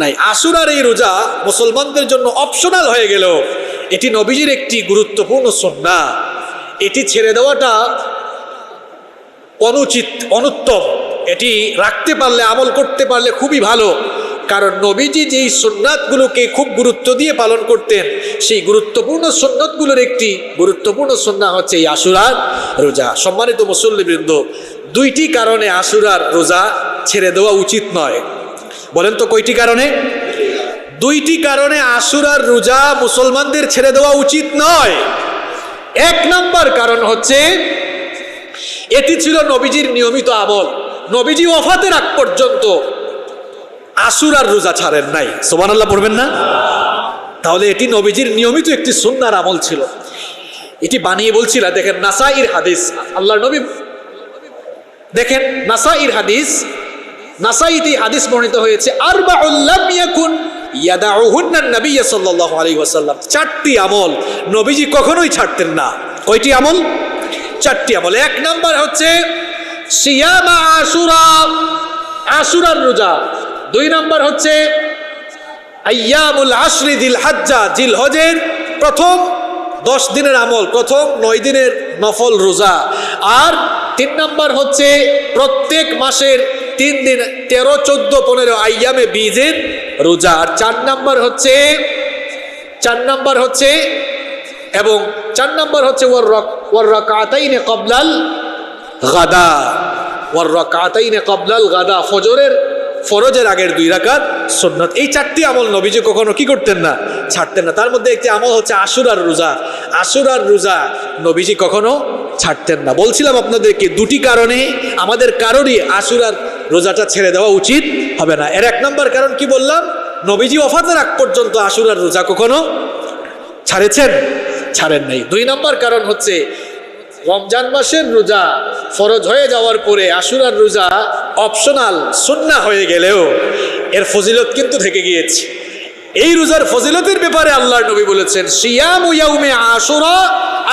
নাই। আশুরার এই রোজা মুসলমানদের জন্য অপশনাল হয়ে গেল। এটি নবীজির একটি গুরুত্বপূর্ণ সুন্নাহ। এটি ছেড়ে দেওয়াটা অনুচিত, অনুত্তম। এটি রাখতে পারলে, আমল করতে পারলে খুবই ভালো। কারণ নবীজি যেই সুন্নাতগুলোকে খুব গুরুত্ব দিয়ে পালন করতেন সেই গুরুত্বপূর্ণ সুন্নাতগুলোর একটি গুরুত্বপূর্ণ সুন্নাহ হচ্ছে এই আশুরার রোজা। সম্মানিত মুসল্লিবৃন্দ, 2টি কারণে আশুরার রোজা ছেড়ে দেওয়া উচিত নয়। বলেন তো কয়টি কারণে? 2টি কারণে আশুরার রোজা মুসলমানদের ছেড়ে দেওয়া উচিত নয়। 1 নম্বর কারণ হচ্ছে এটি ছিল নবীজির নিয়মিত আমল। নবীজি ওফাতের আগ পর্যন্ত আশুরার রোজা ছাড়েন নাই। সুবহানাল্লাহ পড়বেন না? তাহলে এটি নবীজির নিয়মিত একটি সুন্নাহর আমল ছিল। এটি বানিয়ে বলছিল, দেখেন নাসাইর হাদিস, আল্লাহর নবী দেখেন নাসাইর হাদিস, নাসাইতে হাদিস বর্ণিত হয়েছে আরবাউল লাম ইয়াকুন ইয়াদাউহুন্না নবী সাল্লাল্লাহু আলাইহি ওয়াসাল্লাম। 4টি আমল নবীজি কখনোই ছাড়তেন না। কয়টি আমল? 4টি আমল। 1 নাম্বার হচ্ছে সিয়ামা আশুরা, আশুরার রোজা। 2 নাম্বার হচ্ছে আইয়ামুল আশরি যিল হজ্জা, জিলহজের প্রথম 10 দিনের আমল, প্রথম 9 দিনের নফল রোজা। আর 3 নাম্বার হচ্ছে প্রত্যেক মাসের 3 দিন 13, 14, 15 আইয়ামে বীজের রোজা। আর 4 নাম্বার হচ্ছে এবং 4 নাম্বার হচ্ছে ওয়ার রাকাতাইনে ক্বাবলাল গাদা, ওয়ার রাকাতাইনে ক্বাবলাল গাদা, ফরজের আগের 2 রাকাত সুন্নাত। এই 4টি আমল নবীজি কখনো কি করতেন না? ছাড়তেন না। তার মধ্যে একটি আমল হচ্ছে আশুরার রোজা। আশুরার রোজা নবীজি কখনো ছাড়তেন না। বলছিলাম আপনাদেরকে 2টি কারণে আমাদের কারোরই আশুরার রোজাটা ছেড়ে দেওয়া উচিত হবে না। এর 1 নম্বর কারণ কি বললাম? নবীজি ওফাতের আগ পর্যন্ত আশুরার রোজা কখনো ছাড়েছেন? ছাড়েন নাই। 2 নম্বর কারণ হচ্ছে রমজান মাসের রোজা ফরজ হয়ে যাওয়ার পরে আশুরার রোজা অপশনাল সুন্নাহ হয়ে গেলেও এর ফজিলত কিন্তু থেকে গিয়েছে। এই রোজার ফজিলতের ব্যাপারে আল্লাহর নবী বলেছেন, সিয়ামু ইয়াউমে আশুরা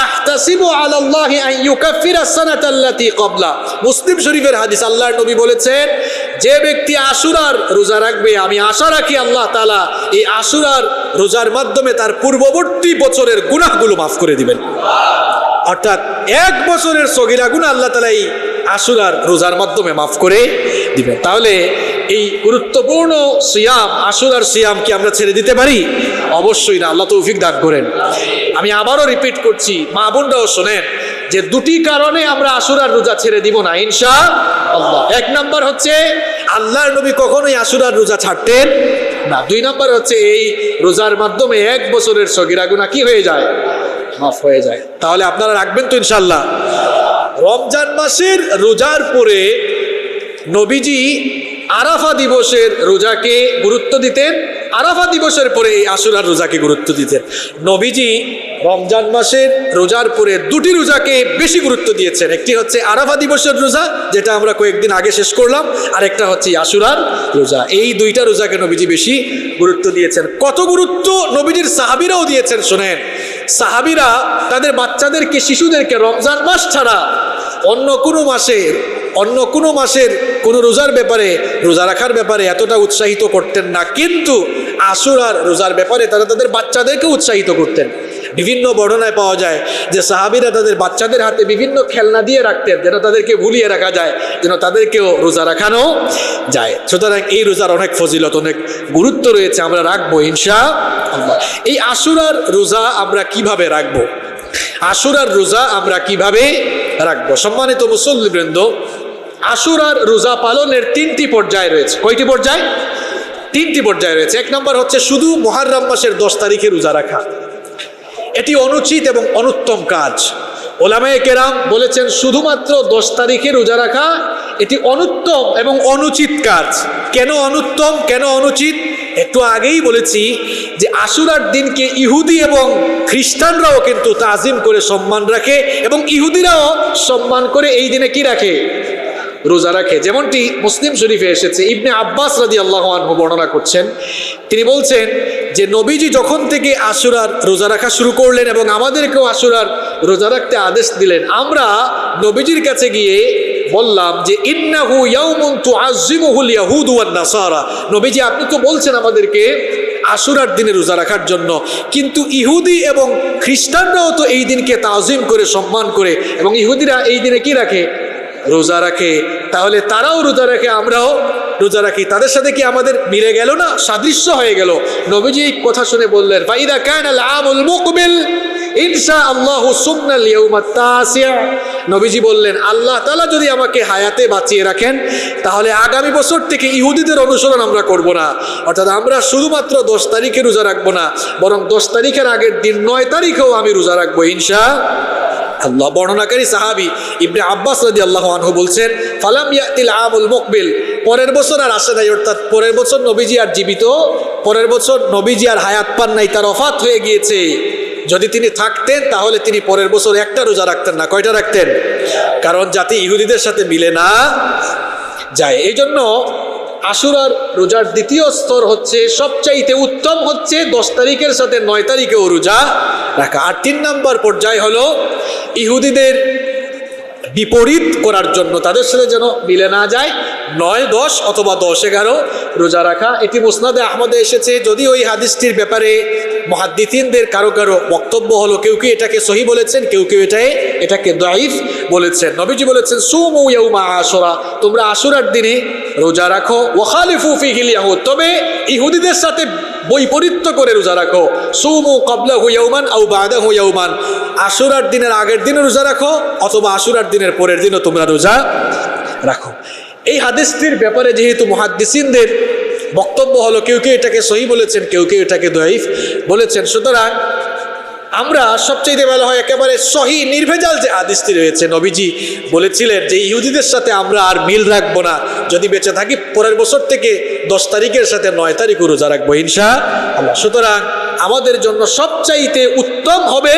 আহতাসিবু আলাল্লাহি আন ইউকাফিরা সানাতাল্লাতী ক্বাবলা। মুসলিম শরীফের হাদিস, আল্লাহর নবী বলেছেন, যে ব্যক্তি আশুরার রোজা রাখবে, আমি আশা রাখি আল্লাহ তাআলা এই আশুরার রোজার মাধ্যমে তার পূর্ববর্তী বছরের গুনাহগুলো মাফ করে দিবেন। অর্থাৎ 1 বছরের সগীরা গুনাহ আল্লাহ তাআলা এই আশুরার রোজার মাধ্যমে মাফ করে দিবেন। তাহলে এই গুরুত্বপূর্ণ সিয়াম, আশুরার সিয়াম কি আমরা ছেড়ে দিতে পারি? অবশ্যই না, আল্লাহ তৌফিক দান করেন। আমি আবারও রিপিট করছি, মা বোনরাও শোনেন, যে 2টি কারণে আমরা আশুরার রোজা ছেড়ে দিব না ইনশাআল্লাহ। 1 নম্বর হচ্ছে আল্লাহর নবী কখনোই আশুরার রোজা ছাড়তেন না। 2 নম্বর হচ্ছে এই রোজার মাধ্যমে 1 বছরের সগীরা গুনাহ কি হয়ে যায়? মাফ হয়ে যায়। তাহলে আপনারা রাখবেন তো ইনশাআল্লাহ? রমজান মাসের রোজার পরে নবীজি আরাফা দিবসের রোজাকে গুরুত্ব দিতেন, আরাফা দিবসের পরে এই আশুরার রোজাকে গুরুত্ব দিতেন। নবীজি রমজান মাসের রোজার পরে 2টি রোজাকে বেশি গুরুত্ব দিয়েছেন। একটি হচ্ছে আরাফা দিবসের রোজা, যেটা আমরা কয়েকদিন আগে শেষ করলাম, আর একটা হচ্ছে আশুরার রোজা। এই 2টা রোজাকে নবীজি বেশি গুরুত্ব দিয়েছেন। কত গুরুত্ব নবীজির সাহাবীরাও দিয়েছেন শোনেন। সাহাবীরা তাদের বাচ্চাদেরকে, শিশুদেরকে রমজান মাস ছাড়া অন্য কোনো মাসের কোনো রোজার ব্যাপারে, রোজা রাখার ব্যাপারে এতটা উৎসাহিত করতেন না, কিন্তু আশুরার রোজার ব্যাপারে তারা তাদের বাচ্চাদেরকে উৎসাহিত করতেন। বিভিন্ন বর্ণনায় পাওয়া যায় যে সাহাবীরা তাদের বাচ্চাদের হাতে বিভিন্ন খেলনা দিয়ে রাখতেন, যেন তাদেরকে ভুলিয়ে রাখা যায়, যেন তাদেরকেও রোজা রাখানো যায়। সুতরাং এই রোজার অনেক ফজিলত, অনেক গুরুত্ব রয়েছে, আমরা রাখবো ইনশাআল্লাহ। এই আশুরার রোজা আমরা কিভাবে রাখবো? আশুরার রোজা আমরা কিভাবে রাখবো? সম্মানিত মুসল্লিবৃন্দ, আশুরার রোজা পালনের 3টি পর্যায় রয়েছে। কয়টি পর্যায়? 3টি পর্যায় রয়েছে। 1 নম্বর হচ্ছে শুধু মুহররম মাসের 10 তারিখে রোজা রাখা। এটি অনুচিত এবং অনুত্তম কাজ। ওলামায়ে কেরাম বলেছেন শুধুমাত্র 10 তারিখে রোজা রাখা এটি অনুত্তম এবং অনুচিত কাজ। কেন অনুত্তম, কেন অনুচিত? একটু আগেই বলেছি যে আশুরার দিনকে ইহুদি এবং খ্রিস্টানরাও কিন্তু তাজিম করে সম্মান রাখে, এবং ইহুদিরাও সম্মান করে এই দিনে কি রাখে? রোজা রাখে। যেমনটি মুসলিম শরীফে এসেছে, ইবনে আব্বাস রাদিয়াল্লাহু আনহু বর্ণনা করছেন, তিনি বলছেন যে নবীজি যখন থেকে আশুরার রোজা রাখা শুরু করলেন এবং আমাদেরকেও আশুরার রোজা রাখতে আদেশ দিলেন, আমরা নবীজির কাছে গিয়ে বললাম যে ইন্নাহু ইয়াউমুন তুআজ্জিমুহুল ইয়াহুদু ওয়ান নাসারা। নবীজি, আপনি তো বলছেন আমাদেরকে আশুরার দিনে রোজা রাখার জন্য, কিন্তু ইহুদি এবং খ্রিস্টানরাও তো এই দিনকে তাজিম করে সম্মান করে, এবং ইহুদিরা এই দিনে কি রাখে? রোজা রাখে। তাহলে তারাও রোজা রাখে, আমরাও রোজা রাখি, তাদের সাথে কি আমাদের মিলে গেল না? সাদৃশ্য হয়ে গেল। নবীজি এই কথা শুনে বললেন, ফাইদা কানাল আমুল মুকবিল ইনশাআল্লাহু সুমনাল ইয়াউমাত তাসিআ। নবীজি বললেন, আল্লাহ তাআলা যদি আমাকে হায়াতে বাঁচিয়ে রাখেন, তাহলে আগামী বছর থেকে ইহুদিদের অনুসরণ আমরা করব না। অর্থাৎ আমরা শুধুমাত্র 10 তারিখে রোজা রাখবো না, বরং 10 তারিখের আগের দিন 9 তারিখেও আমি রোজা রাখবো ইনশাআল্লাহ। বর্ণনাকারী সাহাবী ইবনে আব্বাস রাদিয়াল্লাহু আনহু বলছেন, ফালাম ইয়াতিল আমুল মুকবিল, পরের বছর আর আসে নাই। অর্থাৎ পরের বছর নবীজি আর জীবিত, পরের বছর নবীজি আর হায়াত পান নাই, তার ওফাত হয়ে গিয়েছে। যদি তিনি থাকতেন তাহলে তিনি পরের বছর একটা রোজা রাখতেন না। কয়টা রাখতেন? কারণ যাতে ইহুদিদের সাথে মিলে না যায়। এই জন্য আশুরার রোজার দ্বিতীয় স্তর হচ্ছে, সবচাইতে উত্তম হচ্ছে 10 তারিখের সাথে 9 তারিখেও রোজা রাখা। আর 3 নম্বর পর্যায় হলো ইহুদিদের বিপরীত করার জন্য, তাদের সাথে যেন মিলে না যায়, 9, 10 অথবা 10, 11 রোজা রাখা। এটি মুসনাদে আহমদে এসেছে। যদি ওই হাদিসটির ব্যাপারে মুহাদ্দিসিনদের কারো কারো বক্তব্য হলো, কেউ কেউ এটাকে সহি বলেছেন, কেউ কেউ এটাকে দাঈফ বলেছেন। নবীজি বলেছেন, সুমু ইয়াউমা আশুরা, তোমরা আশুরার দিনে রোজা রাখো, ওয়াখালিফু ফিহিল ইয়াহুদ, তবে ইহুদিদের সাথে বৈপরীত্য করে রোজা রাখো। সুমু ক্বাবলাহু ইয়াউমান আও বাদাহু ইয়াউমান, আশুরার দিনের আগের দিনে রোজা রাখো অথবা আশুরার দিনের পরের দিনও তোমরা রোজা রাখো। এই হাদিসটির ব্যাপারে যেহেতু মুহাদ্দিসিনদের বক্তব্য হলো, কেউ কেউ এটাকে সহি বলেছেন, কেউ কেউ এটাকে দাঈফ বলেছেন, সুতরাং আমরা সবচেয়ে ভালো হয় একেবারে সহি নির্ভেজাল যে হাদিসটি রয়েছে, নবীজি বলেছিলেন যে ইহুদিদের সাথে আমরা আর মিল রাখবো না, যদি বেঁচে থাকি পরের বছর থেকে 10 তারিখের সাথে 9 তারিখও রোজা রাখবো ইনশাআল্লাহ। সুতরাং আমাদের জন্য সবচাইতে উত্তম হবে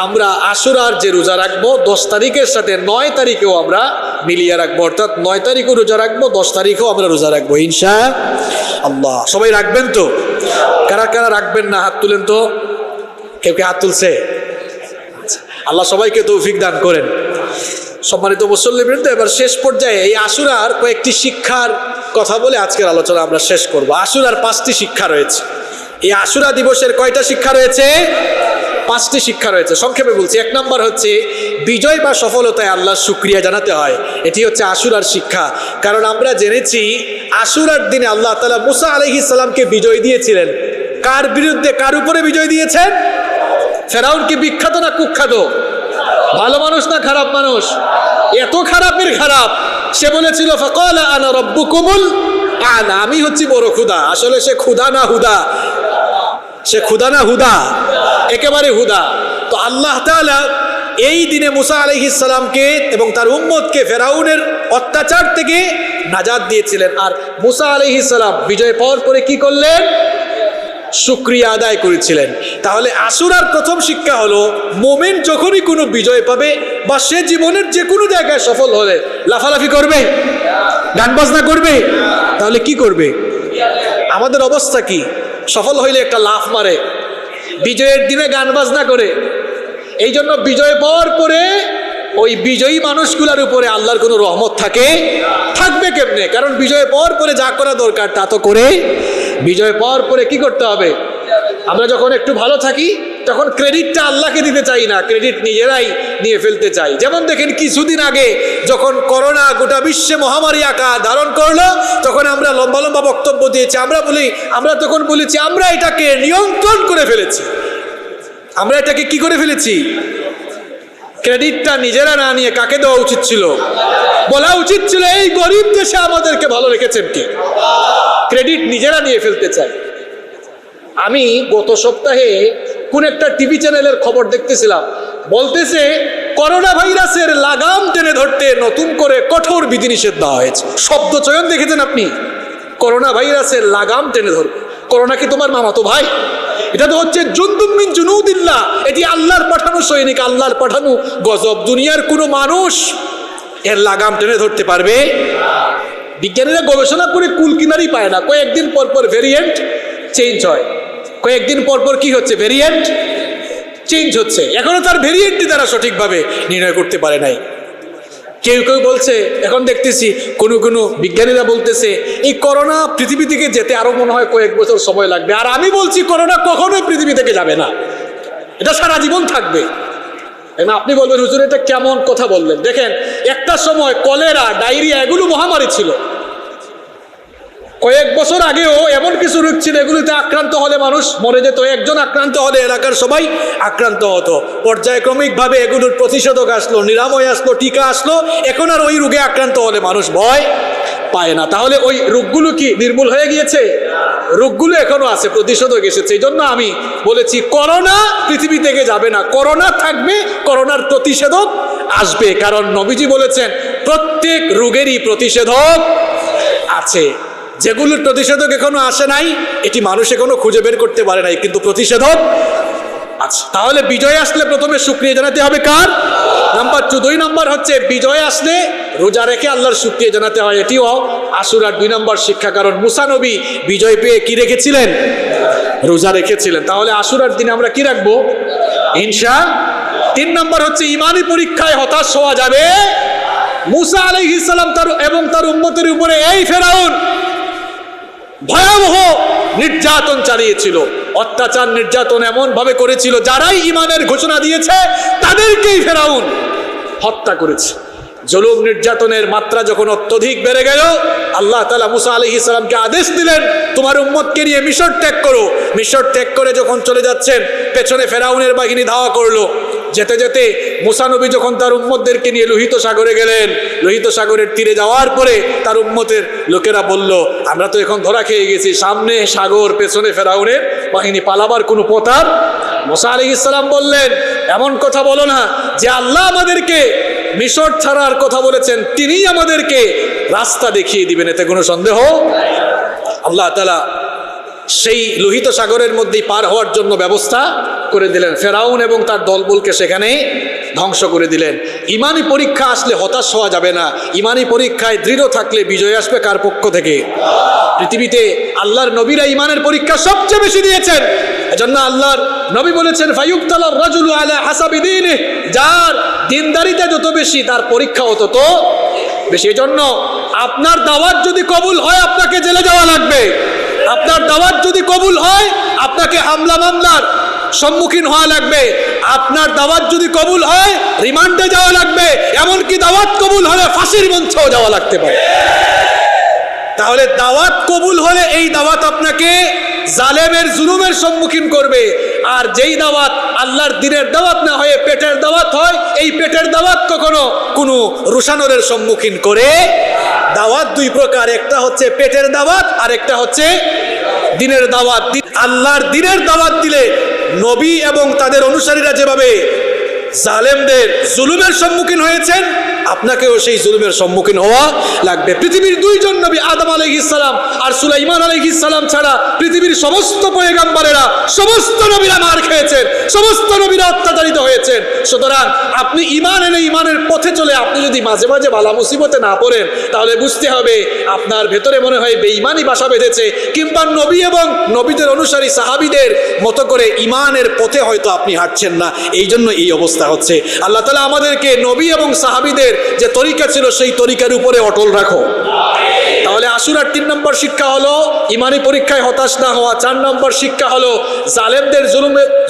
আমরা আশুরার যে রোজা রাখবো 10 তারিখের সাথে 9 তারিখেও আমরা মিলিয়ে রাখবো, অর্থাৎ 9 তারিখও রোজা রাখবো, 10 তারিখেও আমরা রোজা রাখবো ইনশাআল্লাহ। সবাই রাখবেন তো? কারা কারা রাখবেন না হাত তুলেন তো? কেউ কে হাত তুলছে? আল্লাহ সবাইকে তৌফিক দান করেন। সম্মানিত মুসল্লিবৃন্দ, এবার শেষ পর্যায়ে এই আশুরার কয়েকটি শিক্ষার কথা বলে আজকের আলোচনা আমরা শেষ করব। আশুরার 5টি শিক্ষা রয়েছে। এই আশুরা দিবসের কয়টা শিক্ষা রয়েছে? 5টি শিক্ষা রয়েছে। সংক্ষেপে বলছি, 1 নম্বর হচ্ছে বিজয় বা সফলতায় আল্লাহর শুকরিয়া জানাতে হয়। এটি হচ্ছে আশুরার শিক্ষা। কারণ আমরা জেনেছি আশুরার দিনে আল্লাহ তাআলা মুসা আলাইহিস সালামকে বিজয় দিয়েছিলেন। কার বিরুদ্ধে, কার উপরে বিজয় দিয়েছেন? ফেরাউন কি বিখ্যাত না কুখ্যাত? ভালো মানুষ না খারাপ মানুষ? এত খারাপের খারাপ, সে বলেছিল ফাকালা আনা রাব্বুকুমুল আ'লা, আমি হচ্ছি বড় খুদা। আসলে সে খুদা না হুদা? সে খুদা না হুদা? একেবারে হুদা। তো আল্লাহ তাআলা এই দিনে মুসা আলাইহিস সালামকে এবং তার উম্মতকে ফেরাউনের অত্যাচার থেকে নাজাত দিয়েছিলেন। আর মুসা আলাইহিস সালাম বিজয় পাওয়ার পরে কি করলেন? শুকরিয়া আদায় করেছিলেন। তাহলে আশুরার প্রথম শিক্ষা হলো, মুমিন যখনই কোনো বিজয় পাবে বা সে জীবনের যে কোনো জায়গায় সফল হলে লাফালাফি করবে, গান বাজনা করবে, তাহলে কি করবে? আমাদের অবস্থা কি? সফল হইলে একটা লাফ মারে, বিজয়ের দিনে গান বাজনা করে। এই জন্য বিজয় পাওয়ার পরে ওই বিজয়ী মানুষগুলোর উপরে আল্লাহর কোনো রহমত থাকবে কেমনে? কারণ বিজয় পাওয়ার পরে যা করা দরকার তা তো করে। বিজয় পাওয়ার পরে কি করতে হবে? আমরা যখন একটু ভালো থাকি তখন ক্রেডিটটা আল্লাহকে দিতে চাই না, ক্রেডিট নিজেরাই নিয়ে ফেলতে চাই। যেমন দেখেন কিছুদিন আগে যখন করোনা গোটা বিশ্বে মহামারী আকার ধারণ করলো, তখন আমরা লম্বা লম্বা বক্তব্য দিয়েছি। আমরা তখন বলেছি আমরা এটাকে নিয়ন্ত্রণ করে ফেলেছি। আমরা এটাকে কি করে ফেলেছি? ক্রেডিটটা নিজেরা না নিয়ে কাকে দেওয়া উচিত ছিল? বলা উচিত ছিল এই গরিব দেশে আমাদেরকে ভালো রেখেছেন কে? ক্রেডিট নিজেরা নিয়ে ফেলতে চাই। আমি গত সপ্তাহে কোন একটা টিভি চ্যানেলের খবর দেখতেছিলাম, বলতেছে করোনা ভাইরাসের লাগাম টেনে ধরতে নতুন করে কঠোর বিধিনিষেধ দেওয়া হয়েছে। শব্দ চয়ন দেখেছেন আপনি? করোনা ভাইরাসের লাগাম টেনে ধরবে। করোনা কি তোমার মামাতো ভাই? এটা তো হচ্ছে জুনদুম মিন জুনুদিল্লাহ, এটি আল্লাহর পাঠানো সৈনিক, আল্লাহর পাঠানো গজব। দুনিয়ার কোনো মানুষ এর লাগাম টেনে ধরতে পারবে? বিজ্ঞানীরা গবেষণা করে কুল কিনারই পায় না। কয়েকদিন পর পর ভেরিয়েন্ট চেঞ্জ হয়, কয়েকদিন পর পর কি হচ্ছে? ভেরিয়েন্ট চেঞ্জ হচ্ছে। এখনো তার ভেরিয়েন্টটি তারা সঠিকভাবে নির্ণয় করতে পারে নাই। কেউ কেউ বলছে, এখন দেখতেছি কোনো বিজ্ঞানীরা বলতেছে এই করোনা পৃথিবী থেকে যেতে আরো মনে হয় কয়েক বছর সময় লাগবে। আর আমি বলছি করোনা কখনোই পৃথিবী থেকে যাবে না, এটা সারা জীবন থাকবে। আপনি বলবেন হুজুর এটা কেমন কথা বললেন? দেখেন, একটা সময় কলেরা, ডায়রিয়া এগুলো মহামারী ছিল। কয়েক বছর আগেও এমন কিছু রোগ ছিল এগুলিতে আক্রান্ত হলে মানুষ মরে যেত। একজন আক্রান্ত হলে এলাকার সবাই আক্রান্ত হতো। পর্যায়ক্রমিকভাবে এগুলোর প্রতিষেধক আসলো, নিরাময় আসলো, টিকা আসলো। এখন আর ওই রোগে আক্রান্ত হলে মানুষ ভয় পায় না। তাহলে ওই রোগগুলো কি নির্মূল হয়ে গিয়েছে? রোগগুলো এখনো আছে, প্রতিষেধক এসেছে। এই জন্য আমি বলেছি করোনা পৃথিবী থেকে যাবে না, করোনা থাকবে, করোনার প্রতিষেধক আসবে। কারণ নবীজি বলেছেন প্রত্যেক রোগেরই প্রতিষেধক আছে। যেগুলোর প্রতিষেধক এখনো আসে নাই, এটি মানুষ এখনো খুঁজে বের করতে পারে নাই, কিন্তু প্রতিষেধক আছে। তাহলে বিজয় আসলে প্রথমে শুকরিয়া জানাতে হবে কার? নাম্বার 2। 2 নম্বর হচ্ছে বিজয় আসলে রোজা রেখে আল্লাহর শুকরিয়া জানাতে হয়। এটিও আশুরার 2 নম্বর শিক্ষা। কারণ মুসা নবী বিজয় পেয়ে কি রেখেছিলেন? রোজা রেখেছিলেন। তাহলে আশুরার দিনে আমরা কি রাখবো? ইনশাআল্লাহ। 3 নম্বর হচ্ছে ইমানি পরীক্ষায় হতাশ হওয়া যাবে। মুসা আলাইহিস সালাম এবং তার উম্মতের উপরে এই ফেরাউন ভয়াবহ নির্যাতন চালিয়েছিল, অত্যাচার নির্যাতন এমন ভাবে করেছিল, যারাই ইমানের ঘোষণা দিয়েছে তাদেরকেই ফেরাউন হত্যা করেছে। জুলুম নির্যাতনের মাত্রা যখন অত্যধিক বেড়ে গেল, আল্লাহ তাআলা মুসা আলাইহিস সালামকে আদেশ দিলেন তোমার উম্মতকে নিয়ে মিশর ত্যাগ করো। মিশর ত্যাগ করে যখন চলে যাচ্ছেন, পেছনে ফেরাউনের বাহিনী ধাওয়া করলো। যেতে যেতে মুসা নবী যখন তার উম্মতদেরকে নিয়ে লোহিত সাগরে গেলেন, লোহিত সাগরের তীরে যাওয়ার পরে তার উম্মতের লোকেরা বলল, আমরা তো এখন ধরা খেয়ে গেছি, সামনে সাগর, পেছনে ফেরাউনের বাহিনী, পালাবার কোনো পথ আর। মুসা আলাইহিস সালাম বললেন, এমন কথা বলো না, যে আল্লাহ আমাদেরকে মিশর ছাড়ার কথা বলেছেন তিনিই আমাদেরকে রাস্তা দেখিয়ে দিবেন, এতে কোনো সন্দেহ। আল্লাহ তাআলা সেই লোহিত সাগরের মধ্যেই পার হওয়ার জন্য ব্যবস্থা করে দিলেন। ফেরাউন এবং তার দলবলকে সেখানে ধ্বংস করে দিলেন। ইমানি পরীক্ষা আসলে হতাশ হওয়া যাবে না। ইমানি পরীক্ষায় দৃঢ় থাকলে বিজয় আসবে কার পক্ষ থেকে? পৃথিবীতে আল্লাহর নবীরা ইমানের পরীক্ষা সবচেয়ে বেশি দিয়েছেন। এজন্য আল্লাহর নবী বলেছেন, ফায়ুবতালার রাজুলু আলা হাসাবি দীনিহি, যার দিনদারিতা যত বেশি তার পরীক্ষাও তত বেশি। এজন্য আপনার দাওয়াত যদি কবুল হয় আপনাকে জেলে যাওয়া লাগবে। আপনার দাওয়াত যদি কবুল হয় আপনাকে হামলা মামলার সম্মুখীন হওয়া লাগবে। আপনার দাওয়াত যদি কবুল হয় রিমান্ডে যাওয়া লাগবে। এমনকি দাওয়াত কবুল হলে ফাঁসির মঞ্চেও যাওয়া লাগতে পারে। তাহলে দাওয়াত কবুল হলে এই দাওয়াত আপনাকে জালেমের জুলুমের সম্মুখীন করবে। আর যেই দাওয়াত আল্লাহর দ্বীনের দাওয়াত না হয়ে পেটের দাওয়াত হয়, এই পেটের দাওয়াত কখনো কোনো রুশানরের সম্মুখীন করে। দাওয়াত দুই প্রকার, একটা হচ্ছে পেটের দাওয়াত আর একটা হচ্ছে দ্বীনের দাওয়াত। আল্লাহর দ্বীনের দাওয়াত দিলে নবী এবং তাদের অনুসারীরা যেভাবে জালেমদের জুলুমের সম্মুখীন হয়েছেন, আপনাকেও সেই জুলুমের সম্মুখীন হওয়া লাগবে। পৃথিবীর দুইজন নবী, আদম আলাইহিস সালাম আর সুলাইমান আলাইহিস সালাম ছাড়া পৃথিবীর সমস্ত পয়গম্বরেরা, সমস্ত নবীরা মার খেয়েছেন, সমস্ত নবীরা অত্যাচারিত হয়েছেন। সুতরাং আপনি ঈমান এনে ঈমানের পথে চলে আপনি যদি মাঝে মাঝে বালা মুসিবতে না পড়েন, তাহলে বুঝতে হবে আপনার ভেতরে মনে হয় বেঈমানি বাসা বেঁধেছে, কিংবা নবী এবং নবীদের অনুসারী সাহাবীদের মতো করে ঈমানের পথে হয়তো আপনি হাঁটছেন না, এই জন্য এই অবস্থা হচ্ছে। আল্লাহ তাআলা আমাদেরকে নবী এবং সাহাবীদের যে তরিকা ছিল সেই তরিকার উপরে অটল রাখো। তাহলে আশুরার 3 নম্বর শিক্ষা হলো ইমানি পরীক্ষায় হতাশ না হওয়া। 4 নম্বর শিক্ষা হলো জালেমদের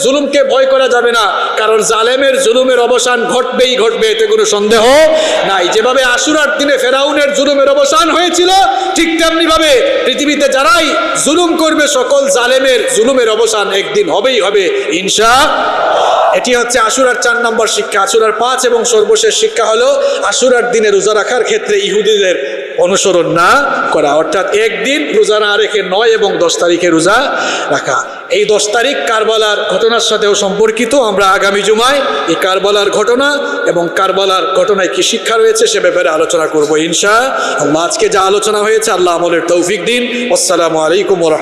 জুলুমকে ভয় করা যাবে না, কারণ জালেমের জুলুমের অবসান ঘটবেই ঘটবে, এতে কোনো সন্দেহ নাই। যেভাবে আশুরার দিনে ফেরাউনের জুলুমের অবসান হয়েছিল, ঠিক তেমনি ভাবে পৃথিবীতে যারাই জুলুম করবে সকল জালেমের জুলুমের অবসান একদিন হবেই হবে ইনশাআল্লাহ। এটি হচ্ছে আশুরার 4 নম্বর শিক্ষা। আশুরার 5 এবং সর্বশেষ শিক্ষা হলো আশুরার দিনে রোজা রাখার ক্ষেত্রে ইহুদিদের অনুসরণ না করা, অর্থাৎ একদিন রোজা না রেখে 9 এবং 10 তারিখে রোজা রাখা। এই 10 তারিখ কারবালার ঘটনার সাথেও সম্পর্কিত। আমরা আগামী জুমায় এই কারবালার ঘটনা এবং কারবালার ঘটনায় কি শিক্ষা রয়েছে সে ব্যাপারে আলোচনা করব ইনশাআল্লাহ। আজকে যা আলোচনা হয়েছে আল্লাহ আমলের তৌফিক দিন। আসসালামু আলাইকুম ওয়া রাহমাতুল্লাহ।